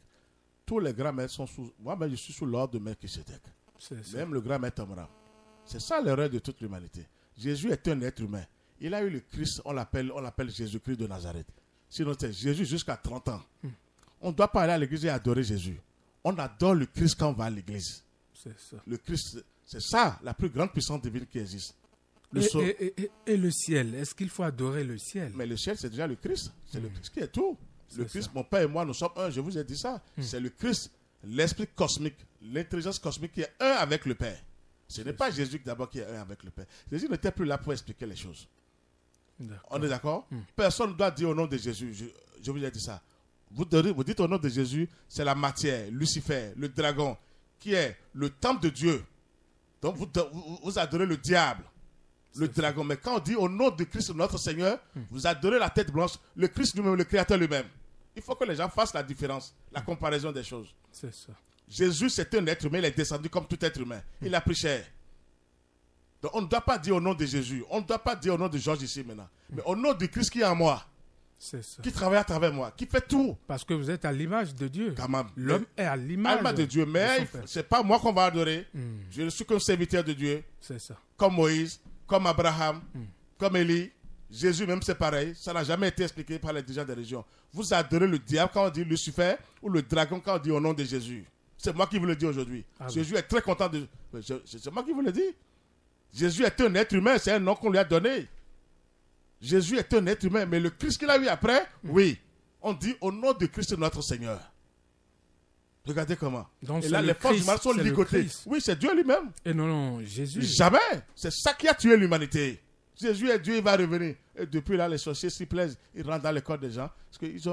Tous les grands maîtres sont sous... Moi-même, je suis sous l'ordre de Melchisédek. Même le grand maître Amram. C'est ça l'erreur de toute l'humanité. Jésus est un être humain. Il a eu le Christ, on l'appelle Jésus-Christ de Nazareth. Sinon, c'est Jésus jusqu'à 30 ans. On ne doit pas aller à l'église et adorer Jésus. On adore le Christ quand on va à l'église. C'est ça. Le Christ, c'est ça la plus grande puissance divine qui existe. Et le ciel, est-ce qu'il faut adorer le ciel? Mais le ciel, c'est déjà le Christ. C'est le Christ qui est tout. Le Christ, mon Père et moi, nous sommes un. Je vous ai dit ça. C'est le Christ, l'esprit cosmique, l'intelligence cosmique qui est un avec le Père. Ce n'est pas Jésus d'abord qui est un avec le Père. Jésus n'était plus là pour expliquer les choses. On est d'accord? Personne ne doit dire au nom de Jésus. Je vous ai dit ça. Vous dites au nom de Jésus, c'est la matière, Lucifer, le dragon, qui est le temple de Dieu. Donc vous adorez le diable, le dragon. Mais quand on dit au nom de Christ notre Seigneur, vous adorez la tête blanche, le Christ lui-même, le Créateur lui-même. Il faut que les gens fassent la différence, la comparaison des choses. C'est ça. Jésus, c'est un être humain, il est descendu comme tout être humain. Il a pris chair. Donc on ne doit pas dire au nom de Jésus, on ne doit pas dire au nom de Georges ici maintenant, mais au nom du Christ qui est en moi. C'est ça. Qui travaille à travers moi, qui fait tout. Parce que vous êtes à l'image de Dieu. L'homme est à l'image de Dieu. Mais c'est pas moi qu'on va adorer. Je ne suis qu'un serviteur de Dieu. C'est ça. Comme Moïse, comme Abraham, comme Élie. Jésus même c'est pareil. Ça n'a jamais été expliqué par les dirigeants des régions. Vous adorez le diable quand on dit Lucifer ou le dragon quand on dit au nom de Jésus. C'est moi qui vous le dis aujourd'hui. Jésus est très content de... C'est moi qui vous le dis. Jésus est un être humain. C'est un nom qu'on lui a donné. Jésus est un être humain, mais le Christ qu'il a eu après, oui, on dit au nom de Christ notre Seigneur. Regardez comment. Donc et là, les forces du mal sont ligotées. Oui, c'est Dieu lui-même. Et non, Jésus. Jamais. C'est ça qui a tué l'humanité. Jésus est Dieu, il va revenir. Et depuis là, les sorciers s'y plaisent. Ils rentrent dans les corps des gens. Parce qu'ils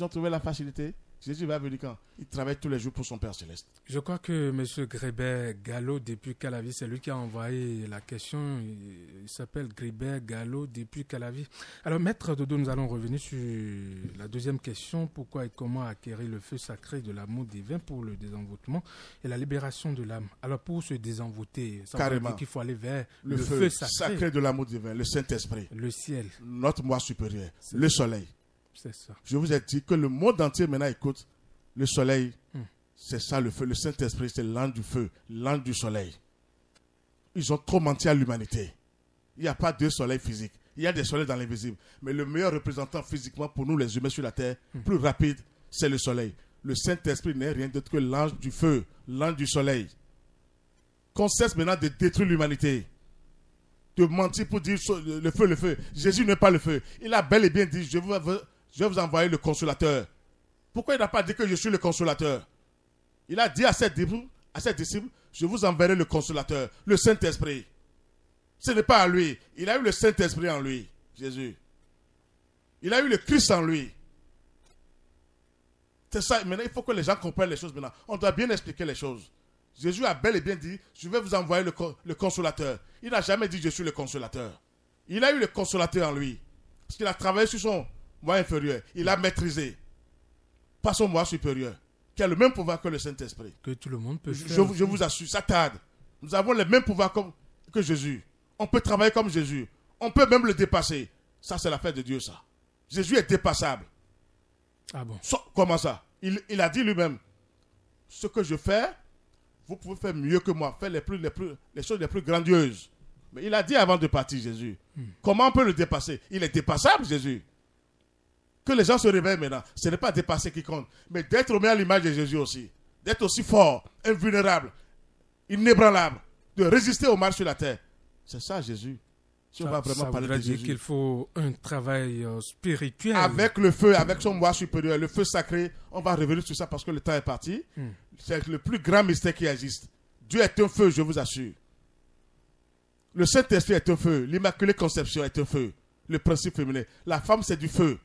ont trouvé la facilité. Jésus va venir quand? Il travaille tous les jours pour son Père Céleste. Je crois que M. Grébert Gallo, depuis Calavi, c'est lui qui a envoyé la question. Il s'appelle Grébert Gallo, depuis Calavi. Alors, Maître Dodo, nous allons revenir sur la deuxième question. Pourquoi et comment acquérir le feu sacré de l'amour divin pour le désenvoûtement et la libération de l'âme? Alors, pour se désenvoûter, ça veut dire qu'il faut aller vers le feu sacré de l'amour divin, le Saint-Esprit, le ciel, notre moi supérieur, le soleil. C'est ça. Je vous ai dit que le monde entier maintenant écoute le soleil. C'est ça le feu. Le Saint-Esprit, c'est l'ange du feu, l'ange du soleil. Ils ont trop menti à l'humanité. Il n'y a pas deux soleils physiques. Il y a des soleils dans l'invisible. Mais le meilleur représentant physiquement pour nous, les humains sur la terre, plus rapide, c'est le soleil. Le Saint-Esprit n'est rien d'autre que l'ange du feu, l'ange du soleil. Qu'on cesse maintenant de détruire l'humanité. De mentir pour dire le feu, le feu. Jésus n'est pas le feu. Il a bel et bien dit, je vais vous envoyer le consolateur. Pourquoi il n'a pas dit que je suis le consolateur? Il a dit à ses disciples, je vous enverrai le consolateur, le Saint-Esprit. Ce n'est pas à lui. Il a eu le Saint-Esprit en lui, Jésus. Il a eu le Christ en lui. C'est ça. Maintenant, il faut que les gens comprennent les choses maintenant. On doit bien expliquer les choses. Jésus a bel et bien dit, je vais vous envoyer le consolateur. Il n'a jamais dit, je suis le consolateur. Il a eu le consolateur en lui. Parce qu'il a travaillé sur son moi inférieur. Il a maîtrisé. Pas son moi supérieur. Qui a le même pouvoir que le Saint-Esprit. Que tout le monde peut faire. Je vous assure, ça tarde. Nous avons le même pouvoir que Jésus. On peut travailler comme Jésus. On peut même le dépasser. Ça, c'est l'affaire de Dieu, ça. Jésus est dépassable. Ah bon? Comment ça? Il a dit lui-même, ce que je fais, vous pouvez faire mieux que moi, faire les choses les plus grandioses. Mais il a dit avant de partir, Jésus. Comment on peut le dépasser? Il est dépassable, Jésus. Que les gens se réveillent maintenant. Ce n'est pas dépasser qui compte, mais d'être mis à l'image de Jésus aussi. D'être aussi fort, invulnérable, inébranlable, de résister au mal sur la terre. C'est ça, Jésus. Si on va vraiment parler de Jésus. Qu'il faut un travail spirituel. Avec le feu, avec son moi supérieur, le feu sacré, on va revenir sur ça parce que le temps est parti. C'est le plus grand mystère qui existe. Dieu est un feu, je vous assure. Le Saint-Esprit est un feu. L'Immaculée Conception est un feu. Le principe féminin. La femme, c'est du feu.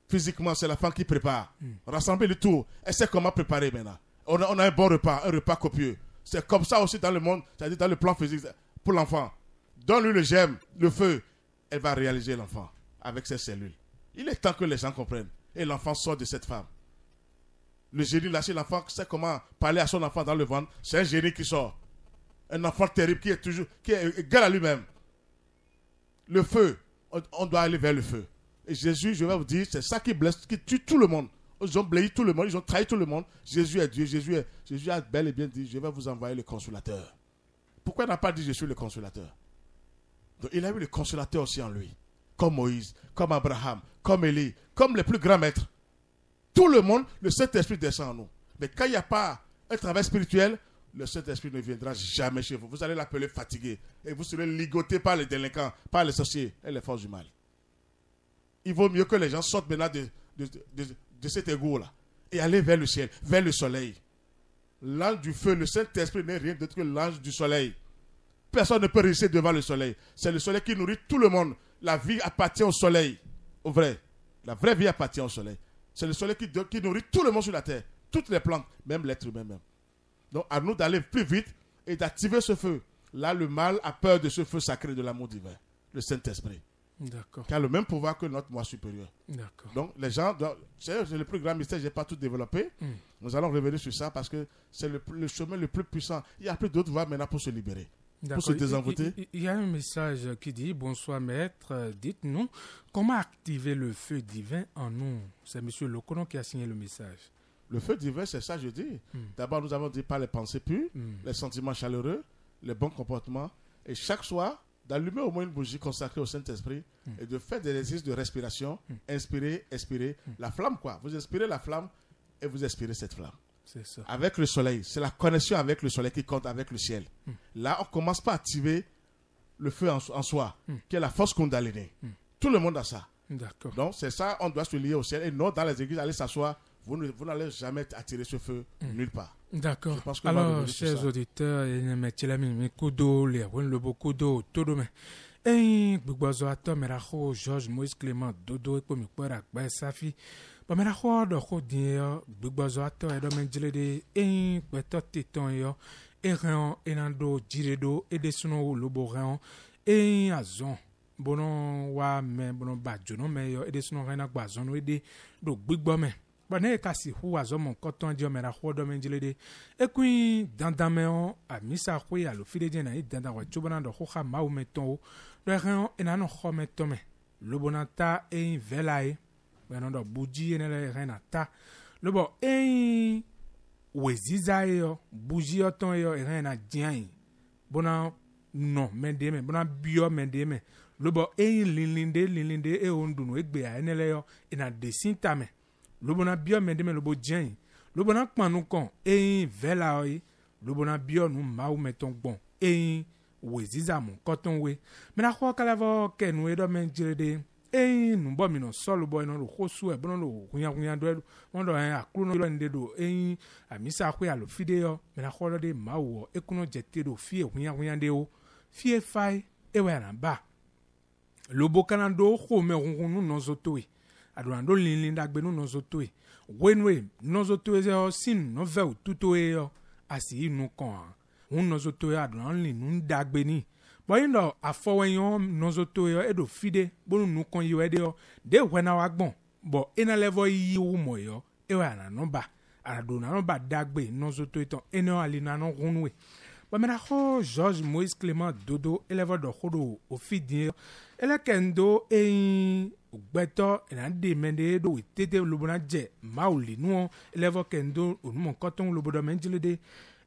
Physiquement, c'est la femme qui prépare. Rassembler le tout. Elle sait comment préparer maintenant. On a un bon repas, un repas copieux. C'est comme ça aussi dans le monde, c'est-à-dire dans le plan physique pour l'enfant. Donne-lui le germe, le feu. Elle va réaliser l'enfant avec ses cellules. Il est temps que les gens comprennent. Et l'enfant sort de cette femme. Le génie, là, si l'enfant sait comment parler à son enfant dans le ventre, c'est un génie qui sort. Un enfant terrible qui est égal à lui-même. Le feu, on doit aller vers le feu. Et Jésus, je vais vous dire, c'est ça qui blesse, qui tue tout le monde. Ils ont bléi tout le monde, ils ont trahi tout le monde. Jésus est Dieu. Jésus a bel et bien dit, je vais vous envoyer le consolateur. Pourquoi il n'a pas dit je suis le consolateur? Donc il a eu le consolateur aussi en lui. Comme Moïse, comme Abraham, comme Élie, comme les plus grands maîtres. Tout le monde, le Saint-Esprit descend en nous. Mais quand il n'y a pas un travail spirituel, le Saint-Esprit ne viendra jamais chez vous. Vous allez l'appeler fatigué. Et vous serez ligoté par les délinquants, par les sorciers et les forces du mal. Il vaut mieux que les gens sortent maintenant de cet égout-là et aller vers le ciel, vers le soleil. L'ange du feu, le Saint-Esprit n'est rien d'autre que l'ange du soleil. Personne ne peut réussir devant le soleil. C'est le soleil qui nourrit tout le monde. La vie appartient au soleil. Au vrai. La vraie vie appartient au soleil. C'est le soleil qui nourrit tout le monde sur la terre. Toutes les plantes, même l'être humain même. Donc à nous d'aller plus vite et d'activer ce feu. Là, le mal a peur de ce feu sacré de l'amour divin. Le Saint-Esprit. D'accord. Qui a le même pouvoir que notre moi supérieur. D'accord. Donc les gens, c'est le plus grand mystère, je n'ai pas tout développé. Nous allons revenir sur ça parce que c'est le chemin le plus puissant. Il n'y a plus d'autres voies maintenant pour se libérer. Pour se désenvoûter. Il y a un message qui dit, bonsoir maître, dites-nous, comment activer le feu divin en nous? C'est M. Lokono qui a signé le message. Le feu divin, c'est ça, je dis. D'abord, nous avons dit par les pensées pures, les sentiments chaleureux, les bons comportements. Et chaque soir, d'allumer au moins une bougie consacrée au Saint-Esprit et de faire des exercices de respiration, inspirer, expirer. La flamme, quoi. Vous inspirez la flamme et vous expirez cette flamme. C'est ça. Avec le soleil. C'est la connexion avec le soleil qui compte avec le ciel. Là, on commence par activer le feu en soi, qui est la force Kundalini. Tout le monde a ça. D'accord. Donc, c'est ça, on doit se lier au ciel. Et non, dans les églises, aller s'asseoir. Vous n'allez jamais attirer ce feu nulle part. D'accord. Alors, chers auditeurs, Georges Moïse Clément Dodo et comme Safi. Bamera ho do ho dia gbigbozo ato edo menjilede beto titon yo eran enando jiredo edesuno lobo ran azon bono wa me bono bajo no me yo edesuno ran agbazon no ede do gbigbo me bane kasi hu azon mon koton di omera ho do menjilede ekun dandan me on amisa ho ya lo fide je na dandan wa chobana do ho ha ma o meton do ran enano ho meton me lobonata velai Bernardo bougie nele renata lobo weziza yo bougie oton yo rena dian bona no mendeme bona bio mendeme lobo linlinde ondunu egbe a nele yo ina desinta me lobo na bio mendeme lobo dian lobo na panu kon vela oyi lobo na bio nu mau meton bon weziza mon coton we me na kwa kalavo kenu edo menjirede numbo mi no solo boy no khosu e bono lo kunya do mondo akru no ndede do amisa akwe alo fideo me na kholo de mawo ekuno jete do fie kunya de o fie fai e wa na ba lo bokana do kho me runu no zotoi adorando linlinda gbe no zotoi wenwe nozoto eze sin no ve tuto e asi inu kan un nozoto ya don li nun dagbe ni bo yin do afowen nozoto edo fide bonu nu kan yo ede de wena wa gbon bo ina level yi wo mo yo e wa na number arado na number dagbe nozoto eton eno ali na no runwe bo mena ho George Moïse Clément Dodo élève de khodo o fidi ele kendo gbeto ena de mende do tete lobona je mauli nu élève kendo onmo koton lobodo menjilede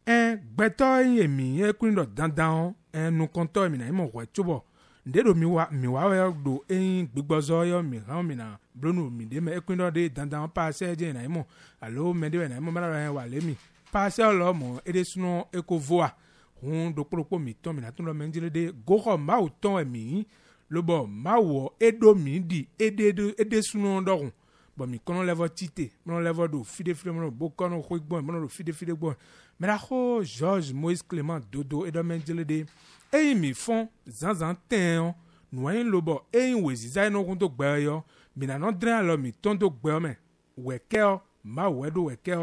gbeto yemi ekun do dandan nu konto mi na mo we tubo ndedo mi wa do gbigbozo yo mi ran mi na blonu mi de me ekun do de dandan passe je na mo allo mende na mo mara wa le mi passe lo mo ede suno ekovoa hun do propo mi ton mi na tun lo menjilede go ma o ton mi lobo ma wo edo mi di ede suno dorun bo mi kono level tite mon level do fide mon bo kono ko gbon mon do fide gbon mais la ho George Moïse Clément Dodo edo menjilede mi fon zanzan ten noyen lobo wezi za no kun to gbe yo mi na no dren lo mi ton to gbe me weke ma wedo weke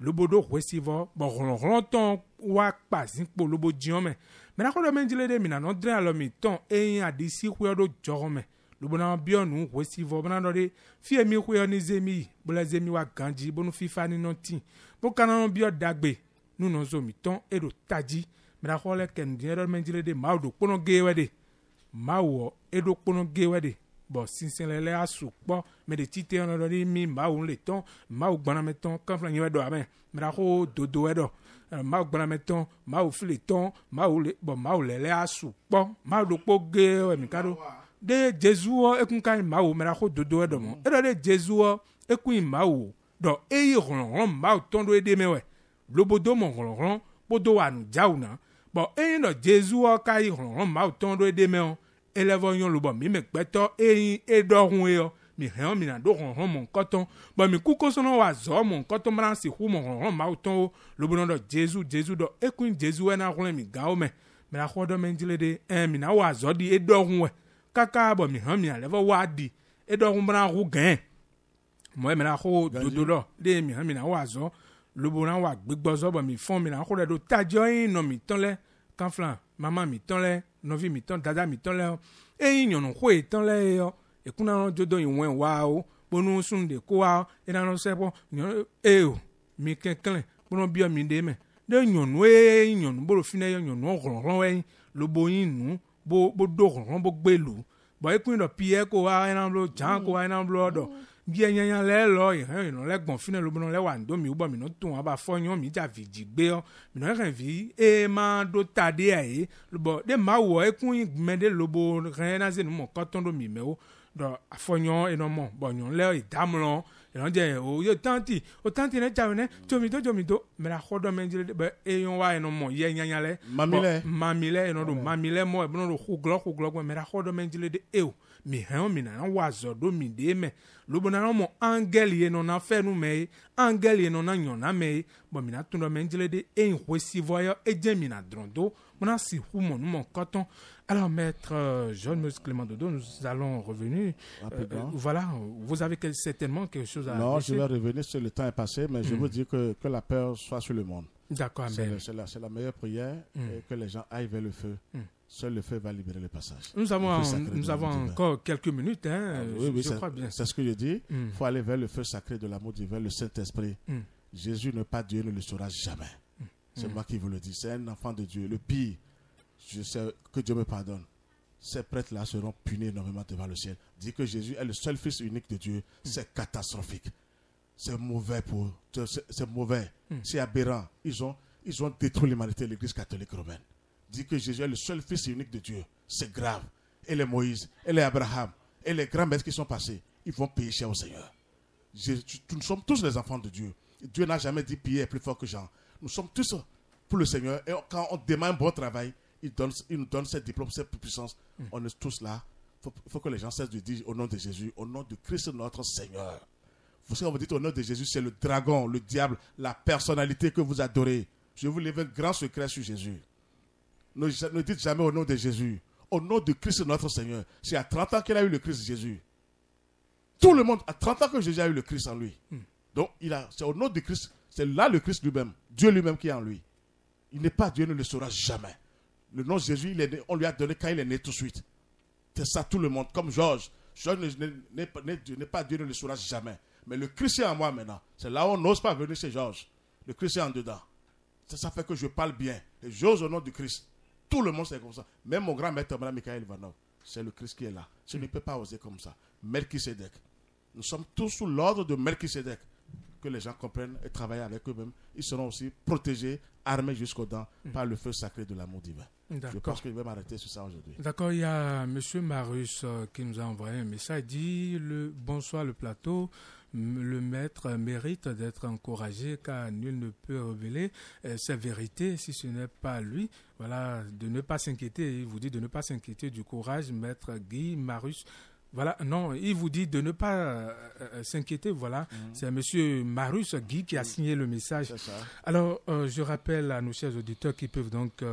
lobodo resivo bo ron ton wa pa sin po lobo jion me na ko do menjilede mi na no dren lo mi ton adisi ku do joro me lobo na bionu resivo bana do de fi mi ku yo ni zemi bo la zemi wa ganji bonu fifa ni no tin bo kana bio dagbe nu no zo mi ton edo taji mera khole ken dinero menjilede mawdo pono gewede mawo edo pono gewede bo sinselele asukpo me de tite ono do mi mawo le ton mawo gbana meton kan flan yedo amen mera kho dodo edo mawo gbana meton mawo file ton mawo le bo mawo lele asukpo mawdo po ge mi kado de jesu ekun kan mawo mera kho dodo edo mo edo de jesu ekun mawo do eyi ron mawo ton do ede mewe lobodo mo ron bodo anu jauna bon no Jésus o kai ron ma ton do de me élève yon lobo mi me gbeto edorun yo mi hen mi na do ron mon koton bon mi kuko sono wa zo mon koton bran si hu mon ron ma ton lobo no Jésus do ekun Jésus na ron mi ga o me la khodo menjile de mi na wa zo di edorun we kaka bon mi hen mi aleva wa di edorun bran ru gan mo me la kho do de mi hen mi na wa zo lobo na wa gbigbozo bo mi fon mi na ko do tajo no mi ton le kanflan mama mi ton le novi mi ton dada mi ton le yonu ko ton le yo e kuna no jodo iwen wa o bonu sun de ko wa e na no sepo mi kenkan bono bio mi de me de yonu bo fine yonu ron we lobo yin nu bo do ron bo gbelu bo e kun do pie ko wa e na lo jan ko wa e na lo do bi enyan le lo no le gbon fine lo bono le wa ndo mi ubo mi no tun aba foyan mi ja viji gbe o mi no kan vi ma do tade aye bo de ma wo ekun mede lobo ren na ze no mo koton do mi me o do afoyan eno mo bo yan le idamlo eno je o yo tanti ne jawe ne jomi do me la khodo menjile be eyon wa eno mo ye enyan le mamile eno do mamile mo e bono do khuglo me la khodo menjile de mi hen mi na wa zo do mi de me lobo na mo angel ye no na fe nu me angel ye no na nyon na me bo mi na tun do menjile de wesi voya je mi na drondo mo na si hu mo mon coton. Alors maître Jean-Moïse Clément Dodo, nous allons revenir voilà, vous avez certainement quelque chose à Non, je vais revenir sur le temps est passé, mais je veux dire que la peur soit sur le monde. D'accord, c'est la meilleure prière et que les gens aillent vers le feu. Seul le feu va libérer le passage. Nous avons encore quelques minutes. Oui, je crois bien. C'est ce que je dis. Il faut aller vers le feu sacré de l'amour divin, le Saint-Esprit. Jésus n'est pas Dieu, ne le saura jamais. C'est moi qui vous le dis. C'est un enfant de Dieu. Le pire, je sais que Dieu me pardonne. Ces prêtres-là seront punis énormément devant le ciel. Dire que Jésus est le seul Fils unique de Dieu, c'est catastrophique. C'est mauvais c'est mauvais. C'est aberrant. Ils ont détruit l'humanité, l'Église catholique romaine. Dit que Jésus est le seul Fils unique de Dieu, c'est grave. Et les Moïse, et les Abraham, et les grands maîtres qui sont passés, ils vont payer cher au Seigneur. Nous sommes tous les enfants de Dieu. Dieu n'a jamais dit Pierre est plus fort que Jean. Nous sommes tous pour le Seigneur. Et quand on demande un bon travail, il nous donne cette diplôme, cette puissance. On est tous là. Il faut que les gens cessent de dire au nom de Jésus, au nom de Christ notre Seigneur. Vous savez, on vous dit au nom de Jésus, c'est le dragon, le diable, la personnalité que vous adorez. Je vous livre un grand secret sur Jésus. Ne dites jamais au nom de Jésus. Au nom de Christ notre Seigneur. C'est à 30 ans qu'il a eu le Christ Jésus. Tout le monde, à 30 ans que Jésus a eu le Christ en lui. Donc, c'est au nom du Christ, c'est là le Christ lui-même, Dieu lui-même qui est en lui. Il n'est pas Dieu, ne le saura jamais. Le nom de Jésus, on lui a donné quand il est né tout de suite. C'est ça tout le monde, comme Georges. Georges n'est pas Dieu, ne le saura jamais. Mais le Christ est en moi maintenant. C'est là où on n'ose pas venir chez Georges. Le Christ est en dedans. Ça fait que je parle bien. Et j'ose au nom du Christ. Tout le monde c'est comme ça. Même mon grand maître, Mme Michael Ivanov, c'est le Christ qui est là. Je ne peux pas oser comme ça. Melchisedec. Nous sommes tous sous l'ordre de Melchisedec. Que les gens comprennent et travaillent avec eux-mêmes. Ils seront aussi protégés, armés jusqu'aux dents par le feu sacré de l'amour divin. Je pense que je vais m'arrêter sur ça aujourd'hui. D'accord, il y a M. Marius qui nous a envoyé un message. Il dit bonsoir le plateau. Le maître mérite d'être encouragé car nul ne peut révéler sa vérité si ce n'est pas lui. Voilà, de ne pas s'inquiéter. Il vous dit de ne pas s'inquiéter du courage, maître Guy Marius. Voilà, non, il vous dit de ne pas s'inquiéter, voilà. C'est M. Marius Guy qui a signé le message. C'est ça. Alors, je rappelle à nos chers auditeurs qui peuvent donc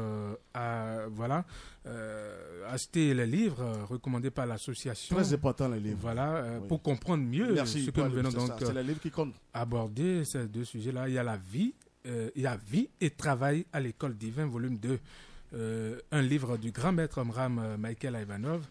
acheter les livres recommandés par l'association. Très important les livres. Voilà, oui. Pour comprendre mieux ce que nous venons donc c'est les livres qui comptent. Aborder ces deux sujets-là. Il y a la vie, vie et travail à l'école divine, volume 2. Un livre du grand maître Omram Michael Ivanov.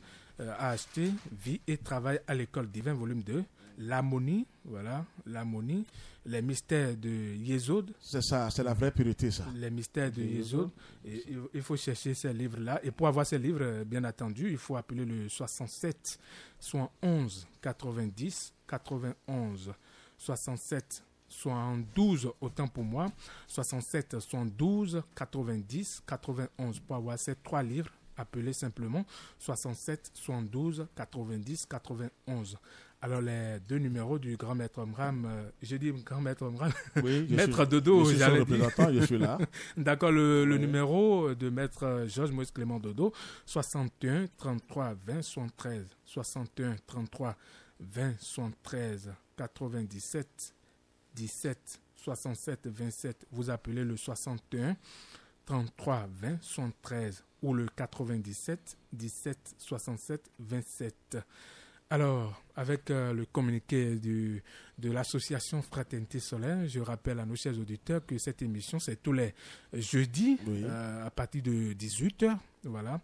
A acheté Vie et travail à l'école divine, volume 2. L'harmonie, voilà, l'harmonie, les mystères de Yesod. C'est ça, c'est la vraie pureté, ça. Les mystères de Yesod. Il faut chercher ces livres-là. Et pour avoir ces livres, bien entendu, il faut appeler le 67 71 90 91 67 72, autant pour moi. 67 72 90 91 pour avoir ces 3 livres. Appelez simplement 67 72 90 91. Alors les 2 numéros du grand maître Omram, je dis grand maître Omram, oui, maître Dodo, je suis son représentant, je suis là. D'accord, le numéro de maître Georges Moïse Clément Dodo, 61 33 20 73, 61 33 20 73, 97 17 67 27. Vous appelez le 61 33 20 73 ou le 97 17 67 27. Alors, avec le communiqué de l'association Fraternité Solaire, je rappelle à nos chers auditeurs que cette émission, c'est tous les jeudis à partir de 18h. Voilà.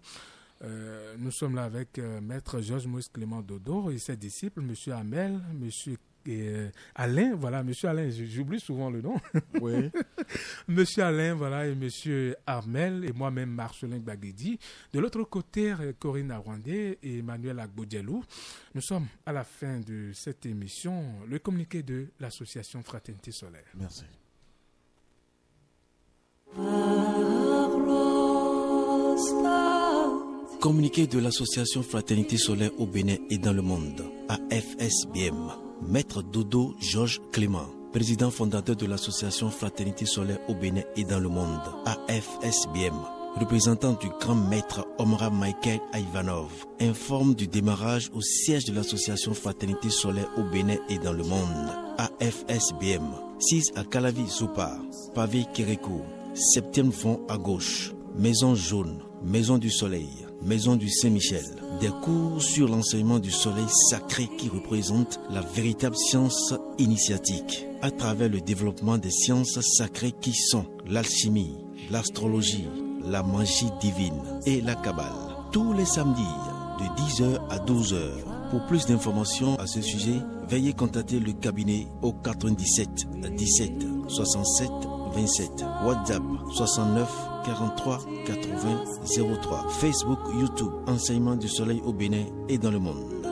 Nous sommes là avec Maître Georges Moïse Clément Dodo et ses disciples, M. Hamel, M. Alain, voilà, Monsieur Alain, j'oublie souvent le nom. Oui. Monsieur Alain, voilà, et Monsieur Armel, et moi-même Marcelin Baguedi. De l'autre côté, Corinne Arwandé et Emmanuel Agbodjelou. Nous sommes à la fin de cette émission, le communiqué de l'association Fraternité Solaire. Merci. Communiqué de l'association Fraternité Solaire au Bénin et dans le monde, AFSBM. Maître Dodo Georges Clément, président fondateur de l'association Fraternité Solaire au Bénin et dans le monde, AFSBM, représentant du grand maître Omram Michael Ivanov, informe du démarrage au siège de l'association Fraternité Solaire au Bénin et dans le monde, AFSBM, 6 à Calavi Zopar, Pavé Kérékou, 7e fond à gauche, Maison Jaune, Maison du Soleil, Maison du Saint-Michel, des cours sur l'enseignement du soleil sacré qui représente la véritable science initiatique à travers le développement des sciences sacrées qui sont l'alchimie, l'astrologie, la magie divine et la Kabbale. Tous les samedis de 10h à 12h. Pour plus d'informations à ce sujet, veuillez contacter le cabinet au 97 17 67 27, WhatsApp 69 43 80 03, Facebook, YouTube, enseignement du soleil au Bénin et dans le monde.